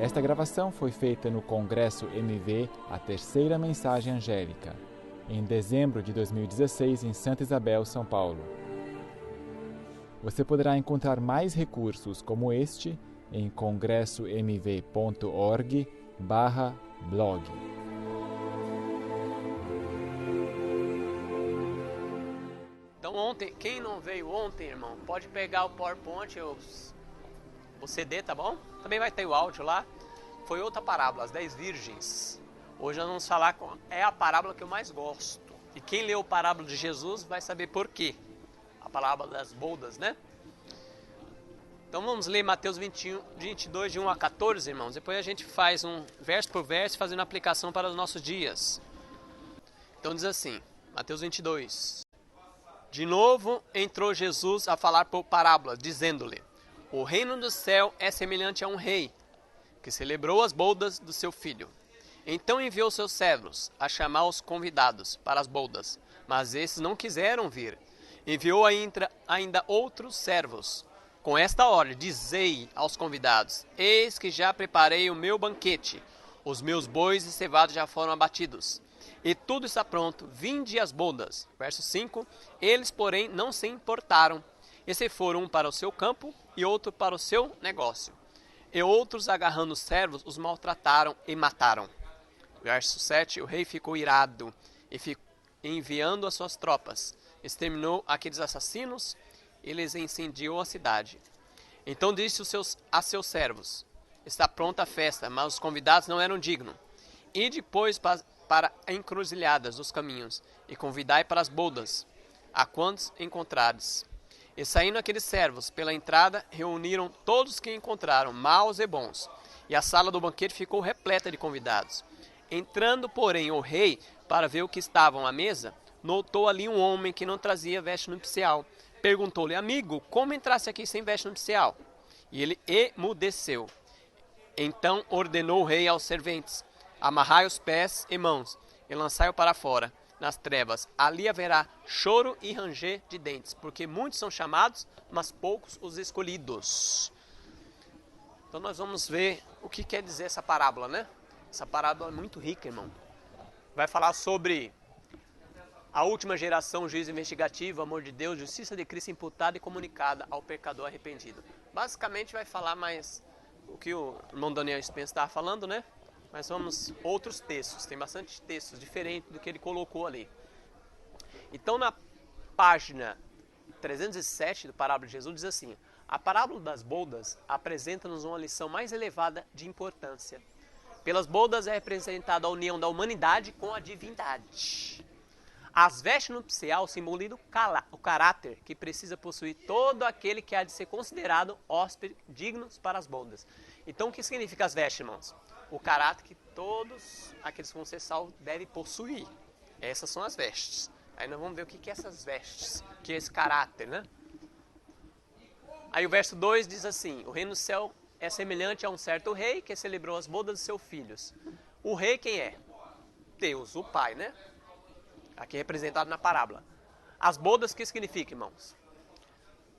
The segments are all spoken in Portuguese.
Esta gravação foi feita no Congresso MV, a terceira mensagem angélica, em dezembro de 2016 em Santa Isabel, São Paulo. Você poderá encontrar mais recursos como este em congressomv.org/blog. Então ontem, quem não veio ontem, irmão, pode pegar o PowerPoint, o CD, tá bom? Também vai ter o áudio lá. Foi outra parábola, as 10 virgens. Hoje nós vamos falar, é a parábola que eu mais gosto. E quem leu a parábola de Jesus vai saber por quê. A parábola das bodas, né? Então vamos ler Mateus 22, de 1 a 14, irmãos. Depois a gente faz um verso por verso, fazendo aplicação para os nossos dias. Então diz assim, Mateus 22. De novo entrou Jesus a falar por parábolas, dizendo-lhe: o reino do céu é semelhante a um rei, que celebrou as bodas do seu filho. Então enviou seus servos a chamar os convidados para as bodas, mas esses não quiseram vir. Enviou ainda outros servos, com esta ordem: dizei aos convidados: eis que já preparei o meu banquete, os meus bois e cevados já foram abatidos, e tudo está pronto, vinde às bodas. Verso 5, eles, porém, não se importaram, e se foram um para o seu campo e outro para o seu negócio. E outros, agarrando os servos, os maltrataram e mataram. Verso 7, o rei ficou irado, e enviando as suas tropas, exterminou aqueles assassinos e lhes incendiou a cidade. Então disse a seus servos: está pronta a festa, mas os convidados não eram dignos. E depois para encruzilhadas dos caminhos, e convidai para as bodas, a quantos encontrares. E saindo aqueles servos pela entrada, reuniram todos que encontraram, maus e bons, e a sala do banquete ficou repleta de convidados. Entrando, porém, o rei, para ver o que estavam à mesa, notou ali um homem que não trazia veste nupcial. Perguntou-lhe: amigo, como entraste aqui sem veste nupcial? E ele emudeceu. Então ordenou o rei aos serventes: amarrai os pés e mãos, e lançai-o para fora, nas trevas. Ali haverá choro e ranger de dentes, porque muitos são chamados, mas poucos os escolhidos. Então nós vamos ver o que quer dizer essa parábola, né? Essa parábola é muito rica, irmão. Vai falar sobre a última geração, juízo investigativo, amor de Deus, justiça de Cristo imputada e comunicada ao pecador arrependido. Basicamente vai falar mais o que o irmão Daniel Spencer estava falando, né? Mas vamos outros textos, tem bastante textos diferentes do que ele colocou ali. Então na página 307 do Parábola de Jesus diz assim: a parábola das bodas apresenta-nos uma lição mais elevada de importância. Pelas bodas é representada a união da humanidade com a divindade. As vestes nupcial simbolizam o caráter que precisa possuir todo aquele que há de ser considerado hóspede dignos para as bodas. Então o que significa as vestes, irmãos? O caráter que todos aqueles que vão ser salvos devem possuir. Essas são as vestes. Aí nós vamos ver o que é essas vestes, o que é esse caráter, né? Aí o verso 2 diz assim: o reino do céu é semelhante a um certo rei que celebrou as bodas de seus filhos. O rei quem é? Deus, o Pai, né? Aqui representado na parábola. As bodas, o que significa, irmãos?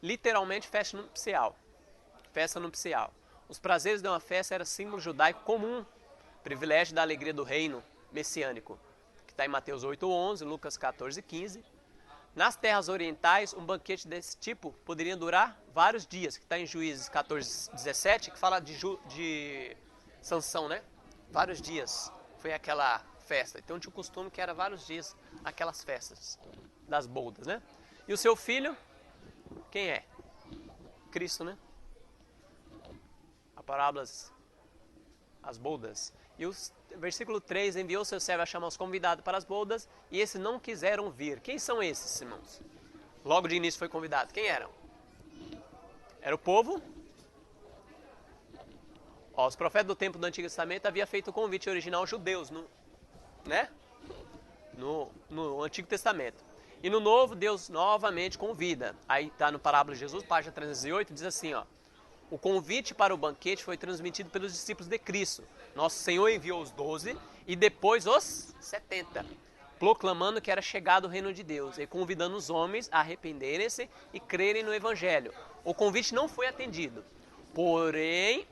Literalmente festa nupcial. Festa nupcial. Os prazeres de uma festa era símbolo judaico comum, privilégio da alegria do reino messiânico, que está em Mateus 8:11, Lucas 14:15. Nas terras orientais, um banquete desse tipo poderia durar vários dias, que está em Juízes 14:17, que fala de Sansão, né? Vários dias foi aquela festa. Então tinha o costume que era vários dias aquelas festas das bodas, né? E o seu filho, quem é? Cristo, né? A parábola, as bodas. E o versículo 3, enviou seu servo a chamar os convidados para as bodas, e esses não quiseram vir. Quem são esses, irmãos? Logo de início foi convidado. Quem eram? Era o povo. Ó, os profetas do tempo do Antigo Testamento haviam feito o convite original aos judeus, né? No Antigo Testamento. E no Novo, Deus novamente convida. Aí está no Parábola de Jesus, página 308, diz assim, ó: o convite para o banquete foi transmitido pelos discípulos de Cristo. Nosso Senhor enviou os 12 e depois os 70, proclamando que era chegado o reino de Deus e convidando os homens a arrependerem-se e crerem no Evangelho. O convite não foi atendido, porém,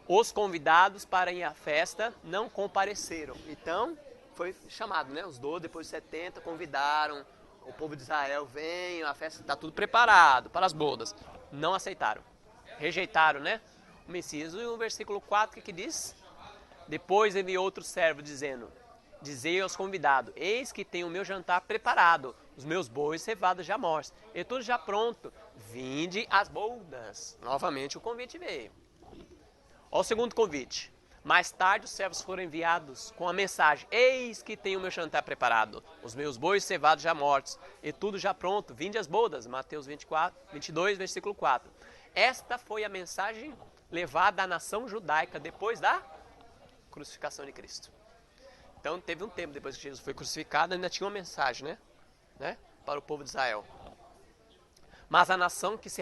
Os convidados para ir à festa não compareceram. Então, foi chamado, né? Os 12, depois de 70, convidaram o povo de Israel, venham, a festa está tudo preparado para as bodas. Não aceitaram. Rejeitaram, né? O Messias. E o versículo 4, que diz? Depois enviou outro servo, dizendo, dizei aos convidados, eis que tenho o meu jantar preparado, os meus bois cevados já mortos, e tudo já pronto, vinde às bodas. Novamente o convite veio. Olha o segundo convite. Mais tarde os servos foram enviados com a mensagem, eis que tenho o meu jantar preparado, os meus bois cevados já mortos, e tudo já pronto, vinde às bodas. Mateus 22, versículo 4. Esta foi a mensagem levada à nação judaica depois da crucificação de Cristo. Então teve um tempo depois que Jesus foi crucificado, ainda tinha uma mensagem, né? Para o povo de Israel. Mas a nação que se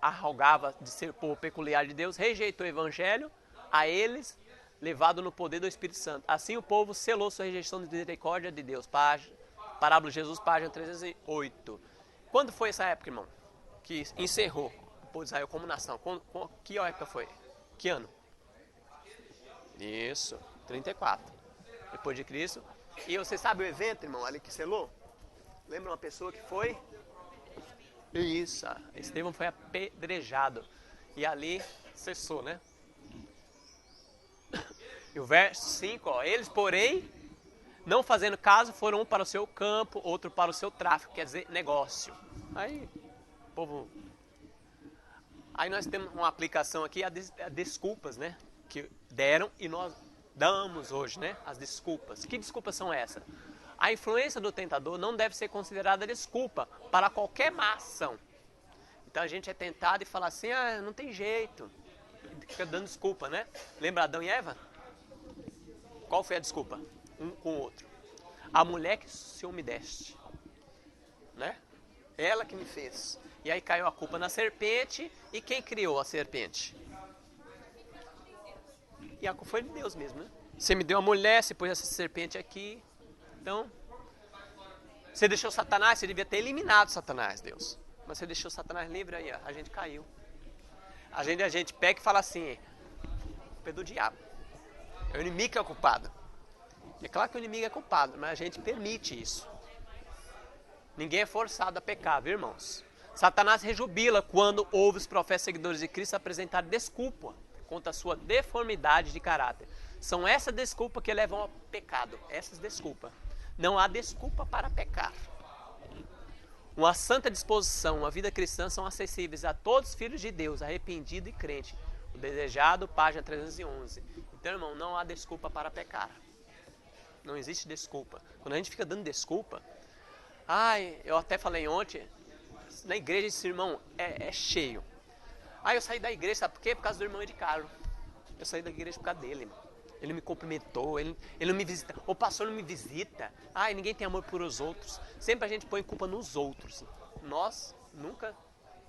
arrogava de ser povo peculiar de Deus, rejeitou o evangelho a eles, levado no poder do Espírito Santo. Assim o povo selou sua rejeição de misericórdia de Deus. Parábola de Jesus, página 308. Quando foi essa época, irmão? Que encerrou o povo de Israel como nação? Que época foi? Que ano? Isso, 34. Depois de Cristo. E você sabe o evento, irmão, ali que selou? Lembra uma pessoa que foi? Isso, Estevão foi apedrejado. E ali cessou, né? E o verso 5, ó, eles, porém, não fazendo caso, foram um para o seu campo, outro para o seu tráfico, quer dizer, negócio. Aí, povo... Aí nós temos uma aplicação aqui, a desculpas, né? Que deram e nós damos hoje, né? As desculpas. Que desculpas são essas? A influência do tentador não deve ser considerada desculpa para qualquer má ação. Então a gente é tentado e fala assim, não tem jeito. Fica dando desculpa, né? Lembra Adão e Eva? Qual foi a desculpa? Um com o outro. A mulher que se umedece, né? Ela que me fez. E aí caiu a culpa na serpente. E quem criou a serpente? E a culpa foi de Deus mesmo, né? Você me deu a mulher, você pôs essa serpente aqui. Então, você deixou Satanás, você devia ter eliminado Satanás, Deus. Mas você deixou Satanás livre aí, ó, a gente caiu. A gente pega e fala assim, culpa é do diabo. É o inimigo que é o culpado. É claro que o inimigo é culpado, mas a gente permite isso. Ninguém é forçado a pecar, viu, irmãos? Satanás rejubila quando ouve os profetas seguidores de Cristo apresentar desculpa contra a sua deformidade de caráter. São essas desculpas que levam ao pecado. Essas desculpas. Não há desculpa para pecar. Uma santa disposição, uma vida cristã são acessíveis a todos os filhos de Deus, arrependido e crente. O desejado, página 311. Então, irmão, não há desculpa para pecar. Não existe desculpa. Quando a gente fica dando desculpa... eu até falei ontem, na igreja esse irmão é cheio. Eu saí da igreja, sabe por quê? Por causa do irmão de Carlos. Eu saí da igreja por causa dele, irmão. Ele me cumprimentou, ele não me visita. O pastor não me visita. Ninguém tem amor por os outros. Sempre a gente põe culpa nos outros. Nós nunca,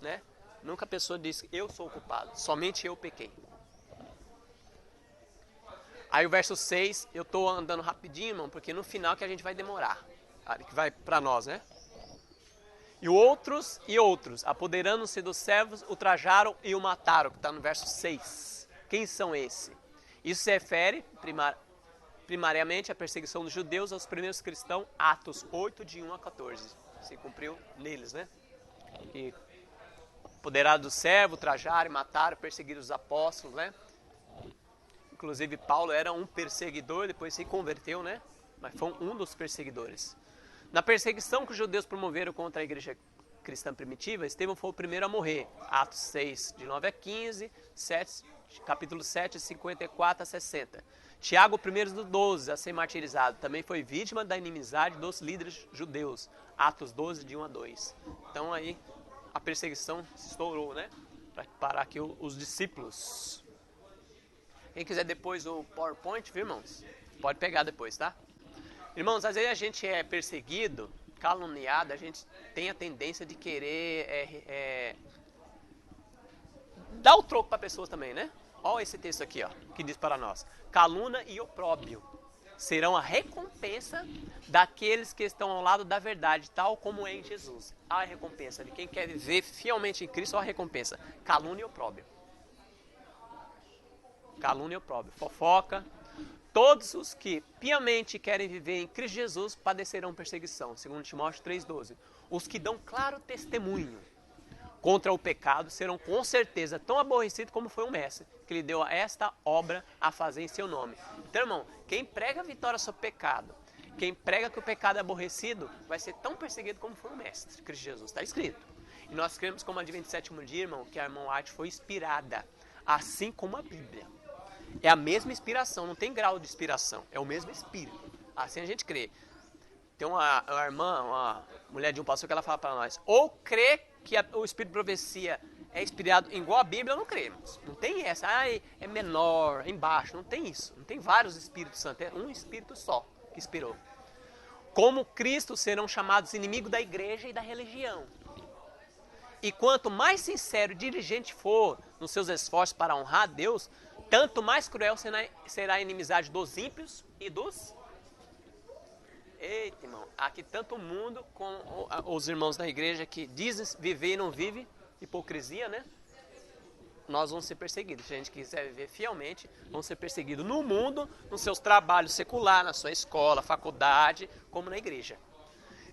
né? Nunca a pessoa diz, eu sou o culpado. Somente eu pequei. Aí o verso 6, eu estou andando rapidinho, irmão, porque no final que a gente vai demorar. Que vai para nós, né? E outros, apoderando-se dos servos, o trajaram e o mataram, que está no verso 6. Quem são esses? Isso se refere, primariamente, à perseguição dos judeus aos primeiros cristãos, Atos 8, de 1 a 14. Se cumpriu neles, né? E apoderaram do servo, trajaram, mataram, perseguiram os apóstolos, né? Inclusive, Paulo era um perseguidor, depois se converteu, né? Mas foi um dos perseguidores. Na perseguição que os judeus promoveram contra a igreja cristã primitiva, Estevão foi o primeiro a morrer. Atos 6, de 9 a 15, capítulo 7, 54 a 60. Tiago, o primeiro dos 12 a ser martirizado, também foi vítima da inimizade dos líderes judeus. Atos 12, de 1 a 2. Então aí a perseguição se estourou, né? Para parar aqui os discípulos. Quem quiser depois o PowerPoint, viu, irmãos? Pode pegar depois, tá? Irmãos, às vezes a gente é perseguido, caluniado, a gente tem a tendência de querer dar o troco para pessoas também, né? Olha esse texto aqui, ó, que diz para nós. Calúnia e opróbio serão a recompensa daqueles que estão ao lado da verdade, tal como é em Jesus. Há a recompensa de quem quer viver fielmente em Cristo, há a recompensa. Calúnia e opróbio. calúnia e opróbrio, fofoca. Todos os que piamente querem viver em Cristo Jesus padecerão perseguição, segundo Timóteo 3,12. Os que dão claro testemunho contra o pecado serão com certeza tão aborrecidos como foi o mestre, que lhe deu esta obra a fazer em seu nome. Então, irmão, quem prega a vitória sobre o pecado, quem prega que o pecado é aborrecido, vai ser tão perseguido como foi o mestre, Cristo Jesus. Está escrito. E nós cremos como Advento do Sétimo Dia, irmão, que a irmã White foi inspirada, assim como a Bíblia. É a mesma inspiração, não tem grau de inspiração, é o mesmo Espírito. Assim a gente crê. Tem uma irmã, uma mulher de um pastor que ela fala para nós, ou crê que o Espírito de profecia é inspirado igual a Bíblia, ou não cremos. Não tem essa, é menor, é embaixo, não tem isso. Não tem vários Espíritos Santos, é um Espírito só que inspirou. Como Cristo serão chamados inimigos da igreja e da religião. E quanto mais sincero e diligente for nos seus esforços para honrar a Deus, tanto mais cruel será a inimizade dos ímpios e dos... Eita, irmão, aqui tanto o mundo como os irmãos da igreja que dizem viver e não vivem, hipocrisia, né? Nós vamos ser perseguidos. Se a gente quiser viver fielmente, vamos ser perseguidos no mundo, nos seus trabalhos seculares, na sua escola, faculdade, como na igreja.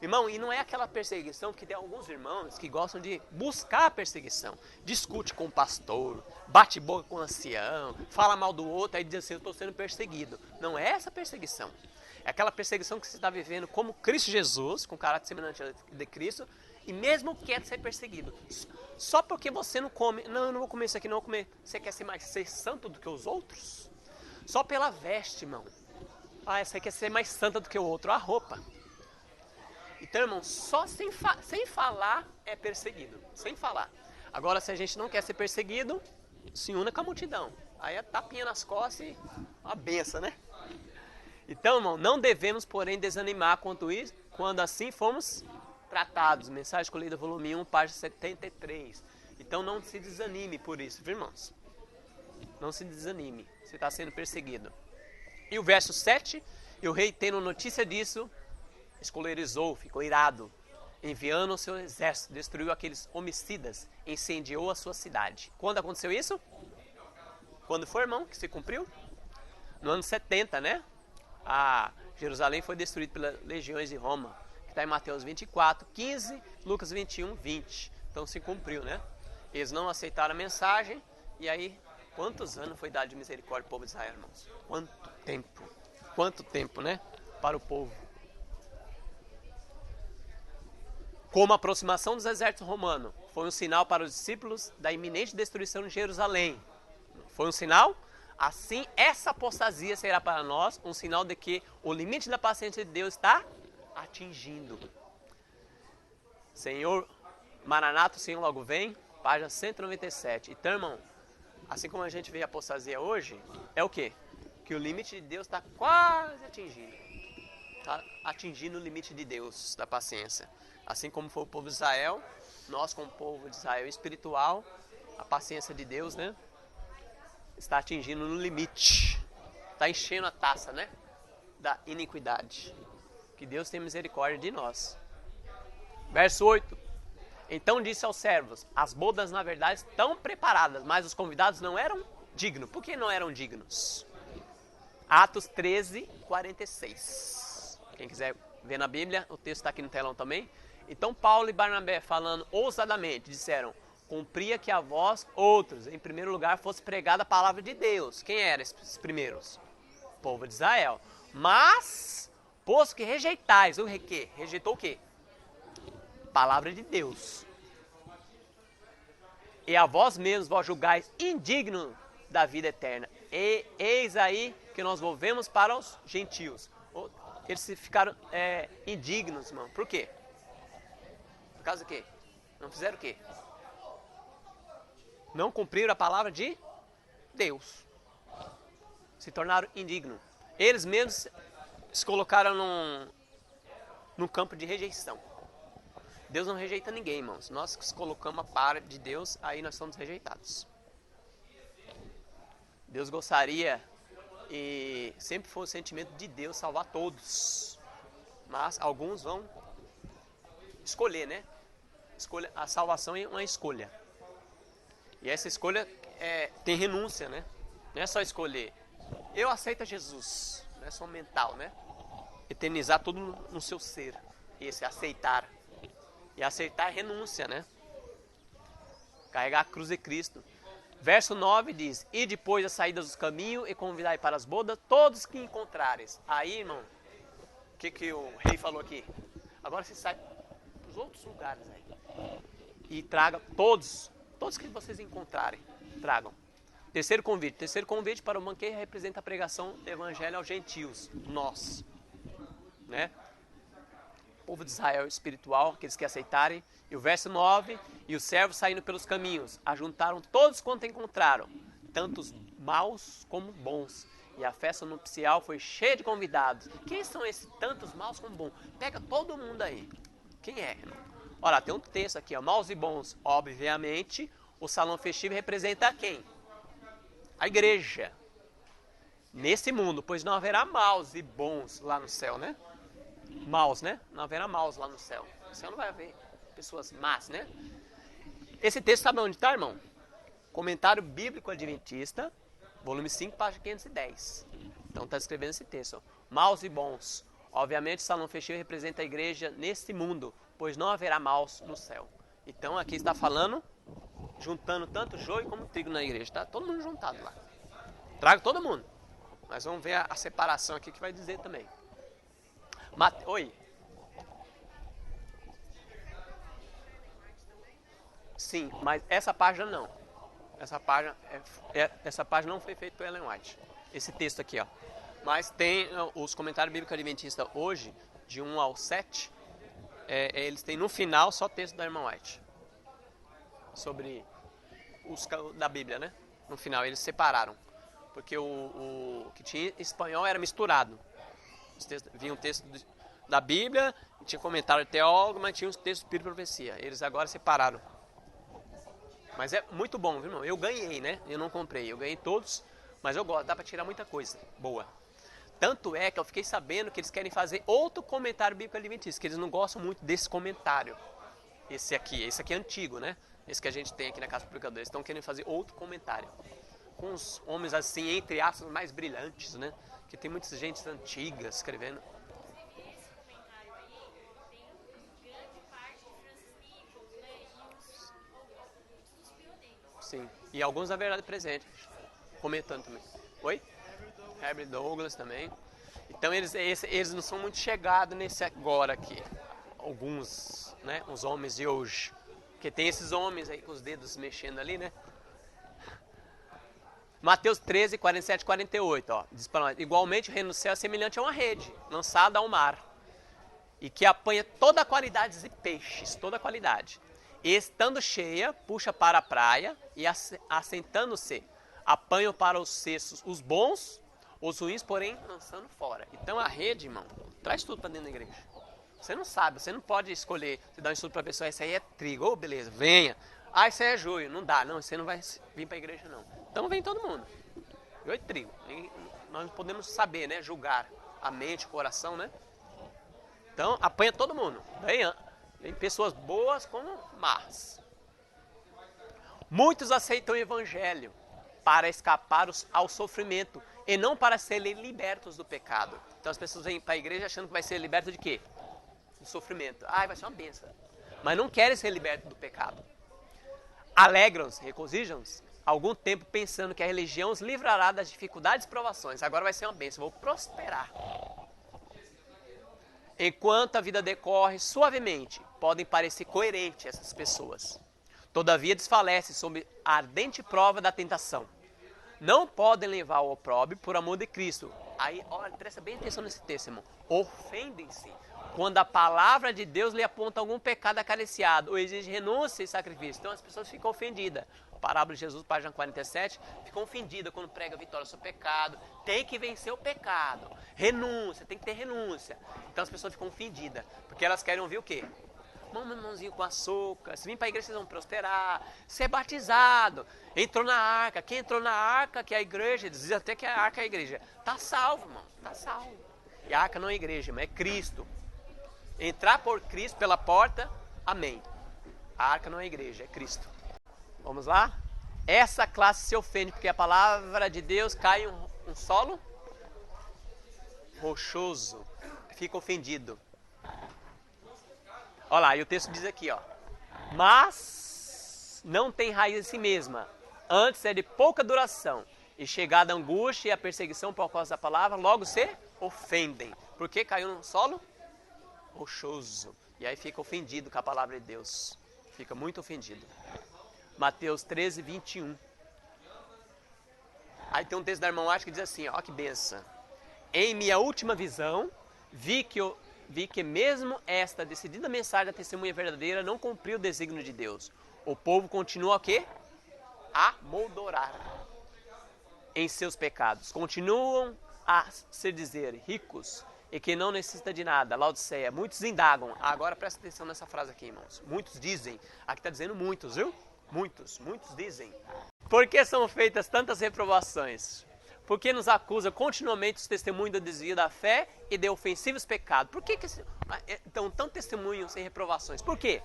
Irmão, e não é aquela perseguição que tem alguns irmãos que gostam de buscar a perseguição. Discute com o pastor, bate boca com o ancião, fala mal do outro, aí diz assim, eu estou sendo perseguido. Não é essa perseguição. É aquela perseguição que você está vivendo como Cristo Jesus, com caráter semelhante de Cristo, e mesmo quer ser perseguido. Só porque você não come, não, eu não vou comer isso aqui, não vou comer. Você quer ser santo do que os outros? Só pela veste, irmão. Essa aí quer ser mais santa do que o outro, a roupa. Então, irmão, só sem falar é perseguido. Sem falar. Agora, se a gente não quer ser perseguido, se una com a multidão. Aí é tapinha nas costas e uma benção, né? Então, irmão, não devemos, porém, desanimar quanto isso, quando assim fomos tratados. Mensagem escolhida, volume 1, página 73. Então, não se desanime por isso, viu, irmãos? Não se desanime. Você está sendo perseguido. E o verso 7, e o rei, tendo notícia disso, escolerizou, ficou irado, enviando o seu exército, destruiu aqueles homicidas, incendiou a sua cidade. Quando aconteceu isso? Quando foi, irmão, que se cumpriu? No ano 70, né? Jerusalém foi destruída pelas legiões de Roma, que está em Mateus 24, 15, Lucas 21, 20. Então se cumpriu, né? Eles não aceitaram a mensagem, e aí, quantos anos foi dado de misericórdia ao povo de Israel, irmãos? Quanto tempo, né? Para o povo. Como a aproximação dos exércitos romanos foi um sinal para os discípulos da iminente destruição de Jerusalém. Foi um sinal? Assim, essa apostasia será para nós um sinal de que o limite da paciência de Deus está atingindo. Senhor, Maranata, o Senhor logo vem, página 197. Então, irmão, assim como a gente vê a apostasia hoje, é o quê? Que o limite de Deus está quase atingindo. Está atingindo o limite de Deus, da paciência. Assim como foi o povo de Israel, nós como povo de Israel espiritual, a paciência de Deus, né? Está atingindo no limite. Está enchendo a taça, né? Da iniquidade. Que Deus tenha misericórdia de nós. Verso 8. Então disse aos servos, as bodas na verdade estão preparadas, mas os convidados não eram dignos. Por que não eram dignos? Atos 13, 46. Quem quiser ver na Bíblia, o texto está aqui no telão também. Então Paulo e Barnabé, falando ousadamente, disseram, cumpria que a vós, outros, em primeiro lugar, fosse pregada a palavra de Deus. Quem eram esses primeiros? O povo de Israel. Mas, posto que rejeitais, o quê? Rejeitou o quê? Palavra de Deus. E a vós mesmos vós julgais indigno da vida eterna. E eis aí que nós volvemos para os gentios. Eles ficaram indignos, irmão. Por quê? Por causa do quê? Não fizeram o quê? Não cumpriram a palavra de Deus. Se tornaram indignos. Eles mesmos se colocaram num campo de rejeição. Deus não rejeita ninguém, irmãos. Nós que se colocamos a par de Deus, aí nós somos rejeitados. Deus gostaria, e sempre foi o sentimento de Deus salvar todos. Mas alguns vão escolher, né? A salvação é uma escolha. E essa escolha tem renúncia, né? Não é só escolher. Eu aceito Jesus. Não é só mental, né? Eternizar tudo no seu ser. Esse, aceitar. E aceitar é renúncia, né? Carregar a cruz de Cristo. Verso 9 diz: e depois da saída dos caminhos e convidai para as bodas todos que encontrares. Aí, irmão, o que o rei falou aqui? Agora você sai para os outros lugares aí. E traga todos que vocês encontrarem. Tragam. Terceiro convite para o banquete representa a pregação do evangelho aos gentios. Nós. Né? O povo de Israel espiritual, aqueles que aceitarem. E o verso 9, e os servos saindo pelos caminhos, ajuntaram todos quanto encontraram, tantos maus como bons. E a festa nupcial foi cheia de convidados. Quem são esses tantos maus como bons? Pega todo mundo aí. Quem é? Olha, tem um texto aqui, ó, maus e bons. Obviamente, o salão festivo representa quem? A igreja. Nesse mundo, pois não haverá maus e bons lá no céu, né? Maus, né? Não haverá maus lá no céu. No céu não vai haver pessoas más, né? Esse texto sabe onde está, irmão? Comentário Bíblico Adventista, volume 5, página 510. Então está escrevendo esse texto. Ó. Maus e bons. Obviamente o salão festivo representa a igreja neste mundo, pois não haverá maus no céu. Então aqui está falando, juntando tanto joio como trigo na igreja. Está todo mundo juntado lá. Traga todo mundo. Mas vamos ver a separação aqui que vai dizer também. Oi. Sim, mas essa página não. Essa página não foi feita por Ellen White. Esse texto aqui, ó. Mas tem os comentários bíblicos adventistas hoje, de 1 ao 7, eles têm no final só texto da irmã White. Sobre os da Bíblia, né? No final, eles separaram. Porque o que tinha em espanhol era misturado. Vinha um texto da Bíblia, tinha comentário de teólogo, mas tinha um texto de Espírito e profecia. Eles agora separaram. Mas é muito bom, viu, irmão? Eu ganhei, né? Eu não comprei. Eu ganhei todos, mas eu gosto. Dá pra tirar muita coisa boa. Tanto é que eu fiquei sabendo que eles querem fazer outro comentário bíblico adventista, que eles não gostam muito desse comentário. Esse aqui é antigo, né? Esse que a gente tem aqui na Casa Publicadora. Eles estão querendo fazer outro comentário. Com os homens assim, entre aspas, mais brilhantes, né? Que tem muitas gente antigas escrevendo. Sim, e alguns da verdade presente, comentando também. Oi? Herbert Douglas também. Então eles não são muito chegados nesse agora aqui. Alguns, né? Os homens de hoje. Porque tem esses homens aí com os dedos mexendo ali, né? Mateus 13, 47 e 48, ó. Diz para nós: igualmente o reino do céu é semelhante a uma rede lançada ao mar, e que apanha toda a qualidade de peixes, toda a qualidade. E estando cheia, puxa para a praia, e assentando-se, apanham para os cestos os bons, os ruins, porém, lançando fora. Então a rede, irmão, traz tudo para dentro da igreja. Você não sabe, você não pode escolher, você dá um estudo para a pessoa, esse aí é trigo, ô beleza, venha. Ah, esse aí é joio, não dá, não, você não vai vir para a igreja não. Então vem todo mundo. Joio e trigo. E nós podemos saber, né, julgar a mente, o coração, né? Então apanha todo mundo. Tem pessoas boas como más. Muitos aceitam o evangelho para escapar ao sofrimento e não para serem libertos do pecado. Então as pessoas vêm para a igreja achando que vai ser liberto de quê? Do sofrimento. Ah, vai ser uma bênção. Mas não querem ser libertos do pecado. Alegram-se, regozijam-se algum tempo pensando que a religião os livrará das dificuldades e provações. Agora vai ser uma bênção, vou prosperar. Enquanto a vida decorre suavemente, podem parecer coerentes essas pessoas. Todavia desfalecem sob a ardente prova da tentação. Não podem levar ao opróbrio por amor de Cristo. Aí, olha, presta bem atenção nesse texto, irmão. Ofendem-se quando a palavra de Deus lhe aponta algum pecado acariciado ou exige renúncia e sacrifício. Então as pessoas ficam ofendidas. Parábola de Jesus, página 47, ficam ofendidas quando prega a vitória sobre o pecado. Tem que vencer o pecado. Renúncia, tem que ter renúncia. Então as pessoas ficam ofendidas, porque elas querem ouvir o quê? Meu irmãozinho com açúcar, se vir para a igreja vocês vão prosperar, ser batizado, entrou na arca, quem entrou na arca, que é a igreja, diz até que a arca é a igreja, está salvo, irmão, está salvo. E a arca não é a igreja, mas é Cristo. Entrar por Cristo pela porta, amém. A arca não é a igreja, é Cristo. Vamos lá? Essa classe se ofende porque a palavra de Deus cai em um solo rochoso. Fica ofendido. Olha lá, e o texto diz aqui, ó. Mas não tem raiz em si mesma. Antes é de pouca duração. E chegada a angústia e a perseguição por causa da palavra, logo se ofendem. Porque caiu num solo rochoso. E aí fica ofendido com a palavra de Deus. Fica muito ofendido. Mateus 13, 21. Aí tem um texto da irmã Arte que diz assim, ó que benção. Em minha última visão, vi que mesmo esta decidida mensagem da testemunha verdadeira não cumpriu o desígnio de Deus. O povo continua o quê? A moldorar em seus pecados. Continuam a se dizer ricos e que não necessita de nada. Laodiceia. Muitos indagam. Agora presta atenção nessa frase aqui, irmãos. Muitos dizem. Aqui está dizendo muitos, viu? Muitos dizem. Por que são feitas tantas reprovações? Porque nos acusa continuamente os testemunhos do desvio da fé e de ofensivos pecados. Por que então tão testemunho sem reprovações? Por quê?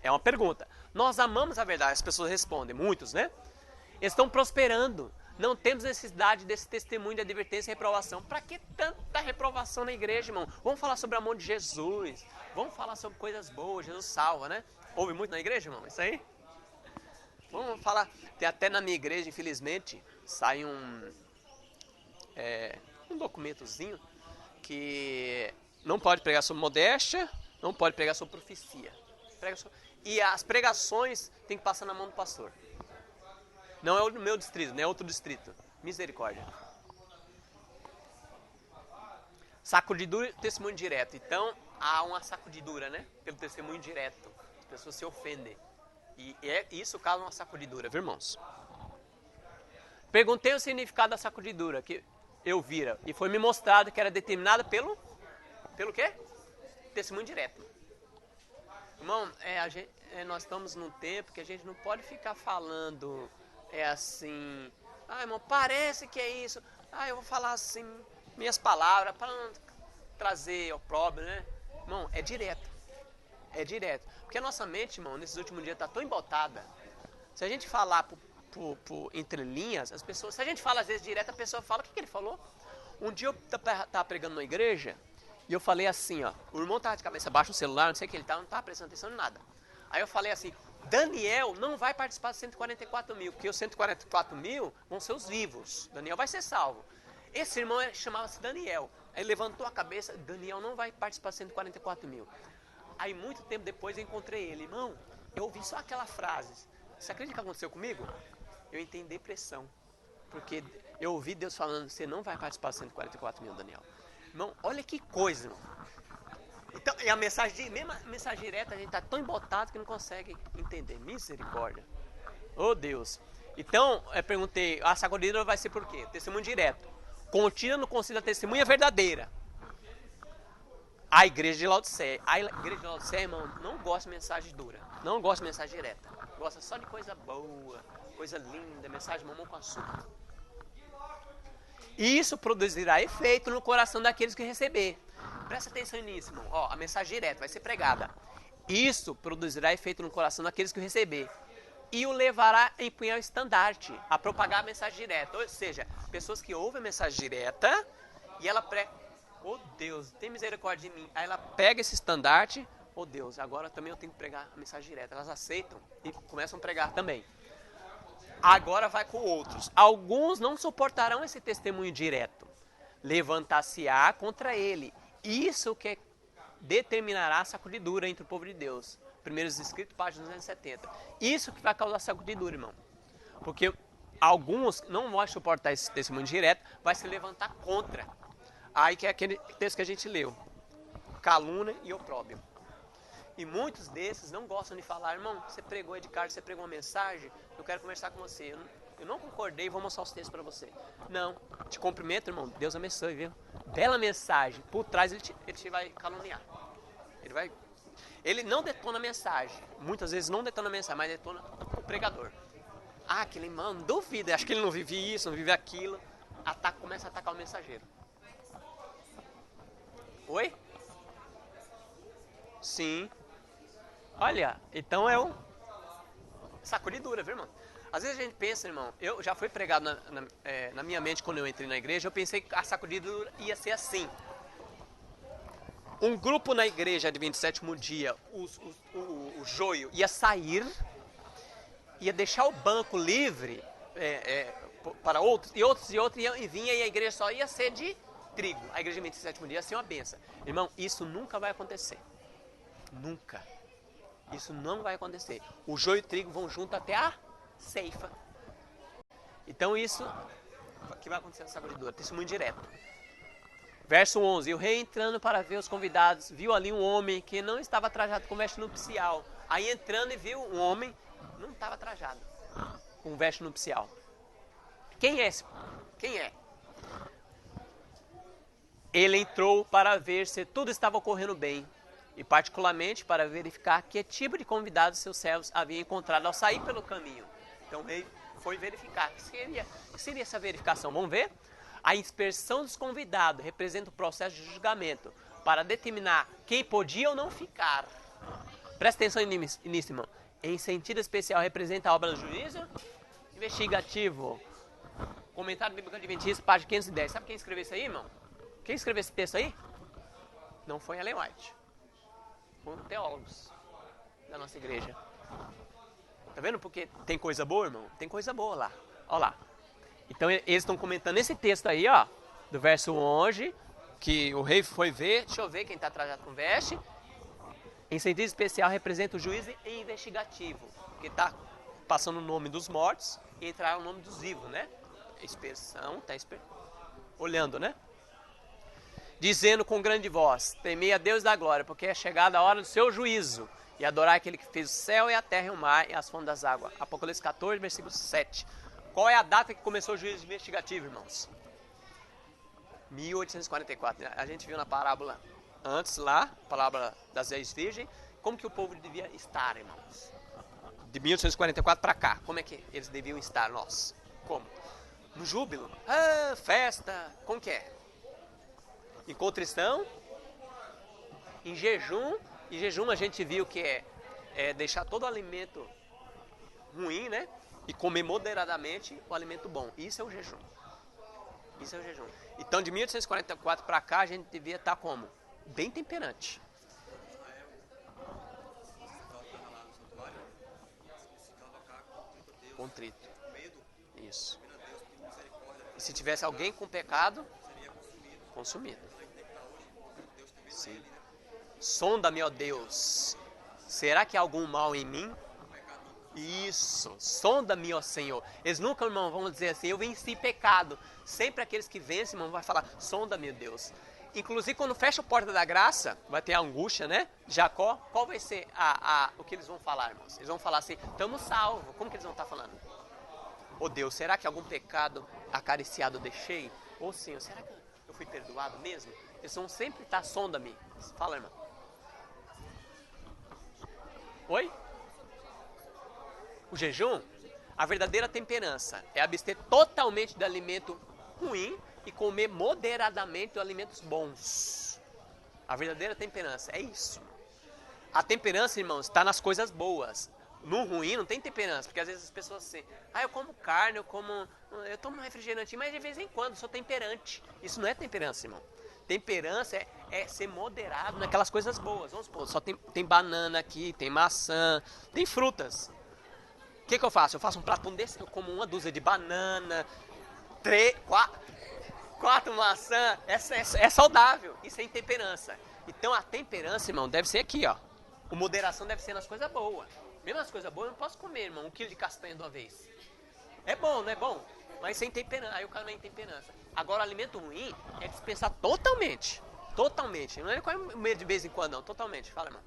É uma pergunta. Nós amamos a verdade, as pessoas respondem, muitos, né? Estão prosperando. Não temos necessidade desse testemunho de advertência e reprovação. Para que tanta reprovação na igreja, irmão? Vamos falar sobre o amor de Jesus. Vamos falar sobre coisas boas. Jesus salva, né? Ouve muito na igreja, irmão? Isso aí? Vamos falar. Tem até na minha igreja, infelizmente, sai um documentozinho que não pode pregar sobre modéstia, não pode pregar sobre profecia. E as pregações tem que passar na mão do pastor. Não é o meu distrito, não é outro distrito. Misericórdia. Sacudidura e testemunho direto. Então, há uma sacudidura, né? Pelo testemunho direto. As pessoas se ofendem. E isso causa uma sacudidura, viu, irmãos? Perguntei o significado da sacudidura, que eu vira. E foi me mostrado que era determinada pelo quê? Testemunho direto. Irmão, nós estamos num tempo que a gente não pode ficar falando... assim, irmão, parece que é isso. Eu vou falar assim, minhas palavras, para não trazer o problema, né? Irmão, é direto. É direto. Porque a nossa mente, irmão, nesses últimos dias está tão embotada. Se a gente falar por entre linhas, as pessoas... Se a gente fala às vezes direto, a pessoa fala, o que ele falou? Um dia eu estava pregando na igreja e eu falei assim, ó. O irmão estava de cabeça baixa no celular, não sei o que ele estava, não estava prestando atenção em nada. Aí eu falei assim... Daniel não vai participar dos 144 mil, porque os 144 mil vão ser os vivos. Daniel vai ser salvo. Esse irmão chamava-se Daniel. Aí levantou a cabeça, Daniel não vai participar dos 144 mil. Aí muito tempo depois eu encontrei ele. Irmão, eu ouvi só aquela frase. Você acredita que aconteceu comigo? Eu entrei em depressão. Porque eu ouvi Deus falando, você não vai participar dos 144 mil, Daniel. Irmão, olha que coisa, irmão. Então, e a mensagem, mesmo a mensagem direta, a gente está tão embotado que não consegue entender. Misericórdia. Oh, Deus. Então, eu perguntei, a sacudidura vai ser por quê? Testemunho direto. Contínua no conselho da testemunha verdadeira. A igreja de Laodiceia. A igreja de Laodiceia, irmão, não gosta de mensagem dura. Não gosta de mensagem direta. Gosta só de coisa boa, coisa linda, mensagem mamão com açúcar. E isso produzirá efeito no coração daqueles que receber. Presta atenção nisso, irmão. Ó, a mensagem direta vai ser pregada. Isso produzirá efeito no coração daqueles que o receber. E o levará a empunhar o estandarte, a propagar a mensagem direta. Ou seja, pessoas que ouvem a mensagem direta e ela prega. Oh Deus, tem misericórdia de mim. Aí ela pega esse estandarte. Oh Deus, agora também eu tenho que pregar a mensagem direta. Elas aceitam e começam a pregar também. Agora vai com outros. Alguns não suportarão esse testemunho direto. Levantar-se-á contra ele. Isso que determinará a sacudidura entre o povo de Deus. Primeiros escritos, página 270. Isso que vai causar sacudidura, irmão. Porque alguns não vão suportar esse testemunho direto, vai se levantar contra. Aí que é aquele texto que a gente leu. Calúnia e opróbrio. E muitos desses não gostam de falar, irmão, você pregou de carta, você pregou uma mensagem, eu quero conversar com você. Eu não concordei, vou mostrar os textos para você. Não, te cumprimento, irmão, Deus abençoe, viu? Bela mensagem, por trás ele te vai caluniar. Ele não detona a mensagem, muitas vezes não detona a mensagem, mas detona o pregador. Aquele irmão, não duvida, acho que ele não vive isso, não vive aquilo. Começa a atacar o mensageiro. Oi? Sim. Olha, então Sacudidura, viu, irmão? Às vezes a gente pensa, irmão, eu já fui pregado na minha mente quando eu entrei na igreja, eu pensei que a sacudidura ia ser assim. Um grupo na igreja de 27º dia, o joio ia sair, ia deixar o banco livre para outros, e vinha, e a igreja só ia ser de trigo. A igreja de 27º dia ia ser uma benção. Irmão, isso nunca vai acontecer. Nunca. Isso não vai acontecer. O joio e o trigo vão junto até a ceifa. Então isso que vai acontecer nessa sacudidura, testemunho direto. Verso 11, e o rei entrando para ver os convidados, viu ali um homem que não estava trajado com veste nupcial. Aí entrando e viu um homem, não estava trajado com veste nupcial. Quem é esse? Quem é? Ele entrou para ver se tudo estava ocorrendo bem, e particularmente para verificar que tipo de convidados seus servos haviam encontrado ao sair pelo caminho. Então o rei foi verificar. O que seria essa verificação? Vamos ver? A inspeção dos convidados representa o processo de julgamento para determinar quem podia ou não ficar. Presta atenção nisso, irmão. Em sentido especial, representa a obra do juízo investigativo. Comentário Bíblico Adventista, página 510. Sabe quem escreveu isso aí, irmão? Quem escreveu esse texto aí? Não foi Ellen White. Foram teólogos da nossa igreja. Tá vendo porque tem coisa boa, irmão? Tem coisa boa lá. Olha lá. Então eles estão comentando esse texto aí, ó, do verso 11, que o rei foi ver, deixa eu ver quem está trajado com veste. Em sentido especial representa o juízo investigativo, que está passando o nome dos mortos e entrar o nome dos vivos, né? Inspeção, tá olhando, né? Dizendo com grande voz, temei a Deus da glória, porque é chegada a hora do seu juízo, e adorar aquele que fez o céu e a terra e o mar e as fontes das águas. Apocalipse 14, versículo 7. Qual é a data que começou o juízo investigativo, irmãos? 1844. A gente viu na parábola antes lá, parábola das 10 virgens, como que o povo devia estar, irmãos? De 1844 para cá, como é que eles deviam estar, nós? Como? No júbilo? Ah, festa, como que é? Em contrição, em jejum. Em jejum a gente viu que é deixar todo o alimento ruim, né? E comer moderadamente o alimento bom. Isso é o jejum. Isso é o jejum. Então de 1844 para cá a gente devia estar como? Bem temperante. Contrito. Isso. E se tivesse alguém com pecado, consumido. Sim. Sonda-me, ó Deus. Será que há algum mal em mim? Isso. Sonda-me, ó Senhor. Eles nunca, irmão, vão dizer assim, eu venci pecado. Sempre aqueles que vencem, irmão, vai falar, sonda-me, Deus. Inclusive, quando fecha a porta da graça, vai ter a angústia, né? Jacó, qual vai ser o que eles vão falar, irmãos? Eles vão falar assim, estamos salvos. Como que eles vão estar falando? Ô Deus, será que algum pecado acariciado eu deixei? Ô Senhor, será que eu fui perdoado mesmo? Eles vão sempre estar, sonda-me. Fala, irmão. Oi? O jejum, a verdadeira temperança é abster totalmente do alimento ruim e comer moderadamente os alimentos bons. A verdadeira temperança é isso. A temperança, irmãos, está nas coisas boas. No ruim não tem temperança, porque às vezes as pessoas assim, eu como carne, eu tomo um refrigerante, mas de vez em quando sou temperante. Isso não é temperança, irmão. Temperança é ser moderado naquelas coisas boas. Vamos supor, só tem banana aqui, tem maçã, tem frutas. O que eu faço? Eu faço um prato desse, eu como uma dúzia de banana, 4 maçã, é saudável, isso é intemperança. Então a temperança, irmão, deve ser aqui, ó. A moderação deve ser nas coisas boas. Mesmo nas coisas boas, eu não posso comer, irmão, 1 quilo de castanha de uma vez. É bom, não é bom? Mas sem temperança, aí o cara não é intemperança. Agora o alimento ruim é dispensar totalmente. Totalmente. Não é comer de vez em quando, não. Totalmente. Fala, irmão.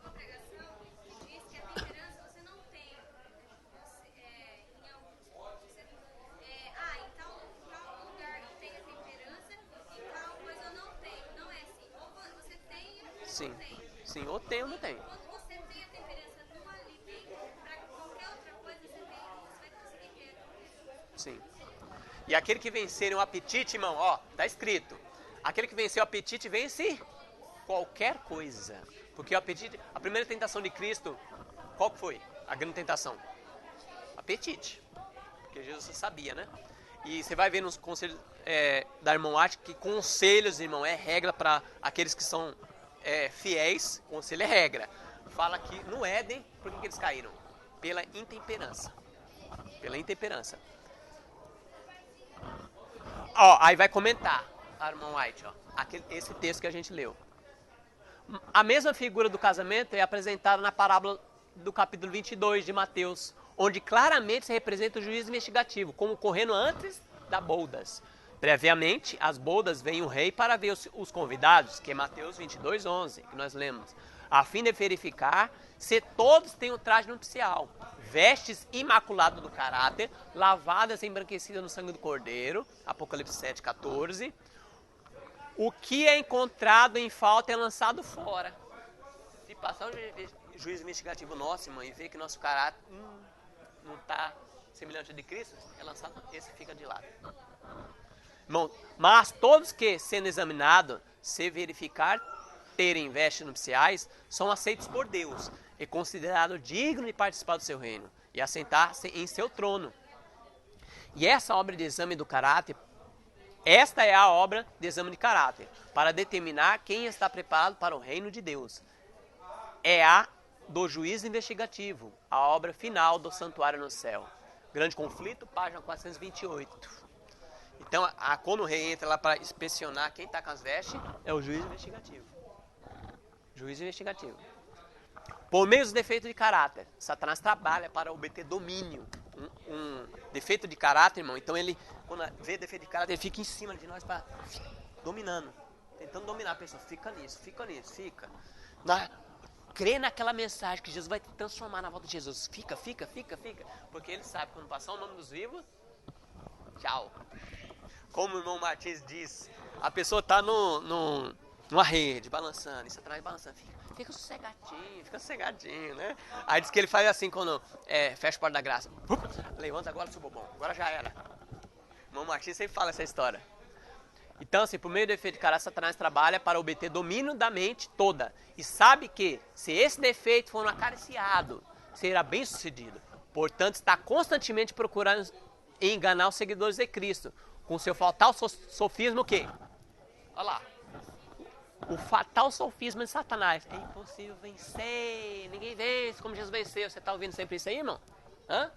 Sim, ou tem ou não tem. Quando você tem a temperança no alimento, para qualquer outra coisa você vai conseguir ter. Sim. E aquele que vencer o apetite, irmão, ó, tá escrito. Aquele que venceu o apetite vence qualquer coisa. Porque o apetite, a primeira tentação de Cristo, qual que foi? A grande tentação. apetite. Porque Jesus sabia, né? E você vai ver nos conselhos da irmã White que conselhos, irmão, é regra para aqueles que são fiéis. Conselho é regra. Fala que no Éden, por que eles caíram? Pela intemperança. Pela intemperança. Ó, aí vai comentar a irmã White, ó, esse texto que a gente leu. A mesma figura do casamento é apresentada na parábola do capítulo 22 de Mateus, onde claramente se representa o juízo investigativo, como ocorrendo antes das bodas. Previamente, às bodas vem o rei para ver os convidados, que é Mateus 22:11, que nós lemos, a fim de verificar se todos têm o traje nupcial, vestes imaculadas do caráter, lavadas e embranquecidas no sangue do Cordeiro, Apocalipse 7:14. O que é encontrado em falta é lançado fora. Se passar o juízo investigativo nosso, irmão, e ver que nosso caráter não está semelhante ao de Cristo, é lançado, esse fica de lado. Irmão, mas todos que, sendo examinados, se verificar terem vestes nupciais, são aceitos por Deus e considerados dignos de participar do seu reino e assentar-se em seu trono. E essa obra de exame do caráter, esta é a obra de exame de caráter, para determinar quem está preparado para o reino de Deus. É a do juízo investigativo, a obra final do santuário no céu. Grande conflito, página 428. Então, quando o rei entra lá para inspecionar quem está com as vestes, é o juízo investigativo. Juízo investigativo. Por meio dos defeitos de caráter, Satanás trabalha para obter domínio. Um defeito de caráter, irmão, então ele, quando vê defeito de caráter, ele fica em cima de nós para dominando, tentando dominar a pessoa. Fica nisso. Crê naquela mensagem que Jesus vai te transformar na volta de Jesus. Fica. Porque ele sabe, quando passar o nome dos vivos, tchau. Como o irmão Martins diz, a pessoa está numa rede, balançando, e Satanás balançando. Fica sossegadinho, né? Aí diz que ele faz assim quando fecha a porta da graça. Levanta agora, seu bobão. Agora já era. O irmão Martins sempre fala essa história. Então, assim, por meio do defeito de caráter, Satanás trabalha para obter domínio da mente toda. E sabe que, se esse defeito for acariciado, será bem sucedido. Portanto, está constantemente procurando enganar os seguidores de Cristo. Com seu fatal sofisma, o quê? Olha lá. O fatal sofisma de Satanás. É impossível vencer. Ninguém vence como Jesus venceu. Você está ouvindo sempre isso aí, irmão? Hã?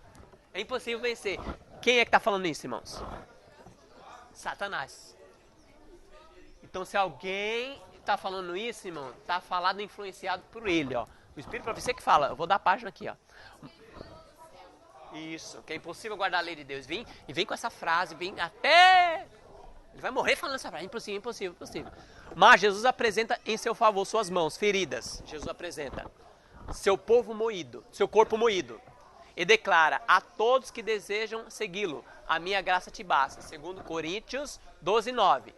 É impossível vencer. Quem é que está falando isso, irmãos? Satanás. Então, se alguém está falando isso, irmão, está falado influenciado por ele, ó. O Espírito Profecia que fala. Eu vou dar a página aqui, ó. Isso, que é impossível guardar a lei de Deus. Vem com essa frase, vem até... Ele vai morrer falando essa frase. Impossível. Mas Jesus apresenta em seu favor suas mãos feridas. Jesus apresenta seu povo moído, seu corpo moído. E declara a todos que desejam segui-lo: a minha graça te basta. 2 Coríntios 12:9.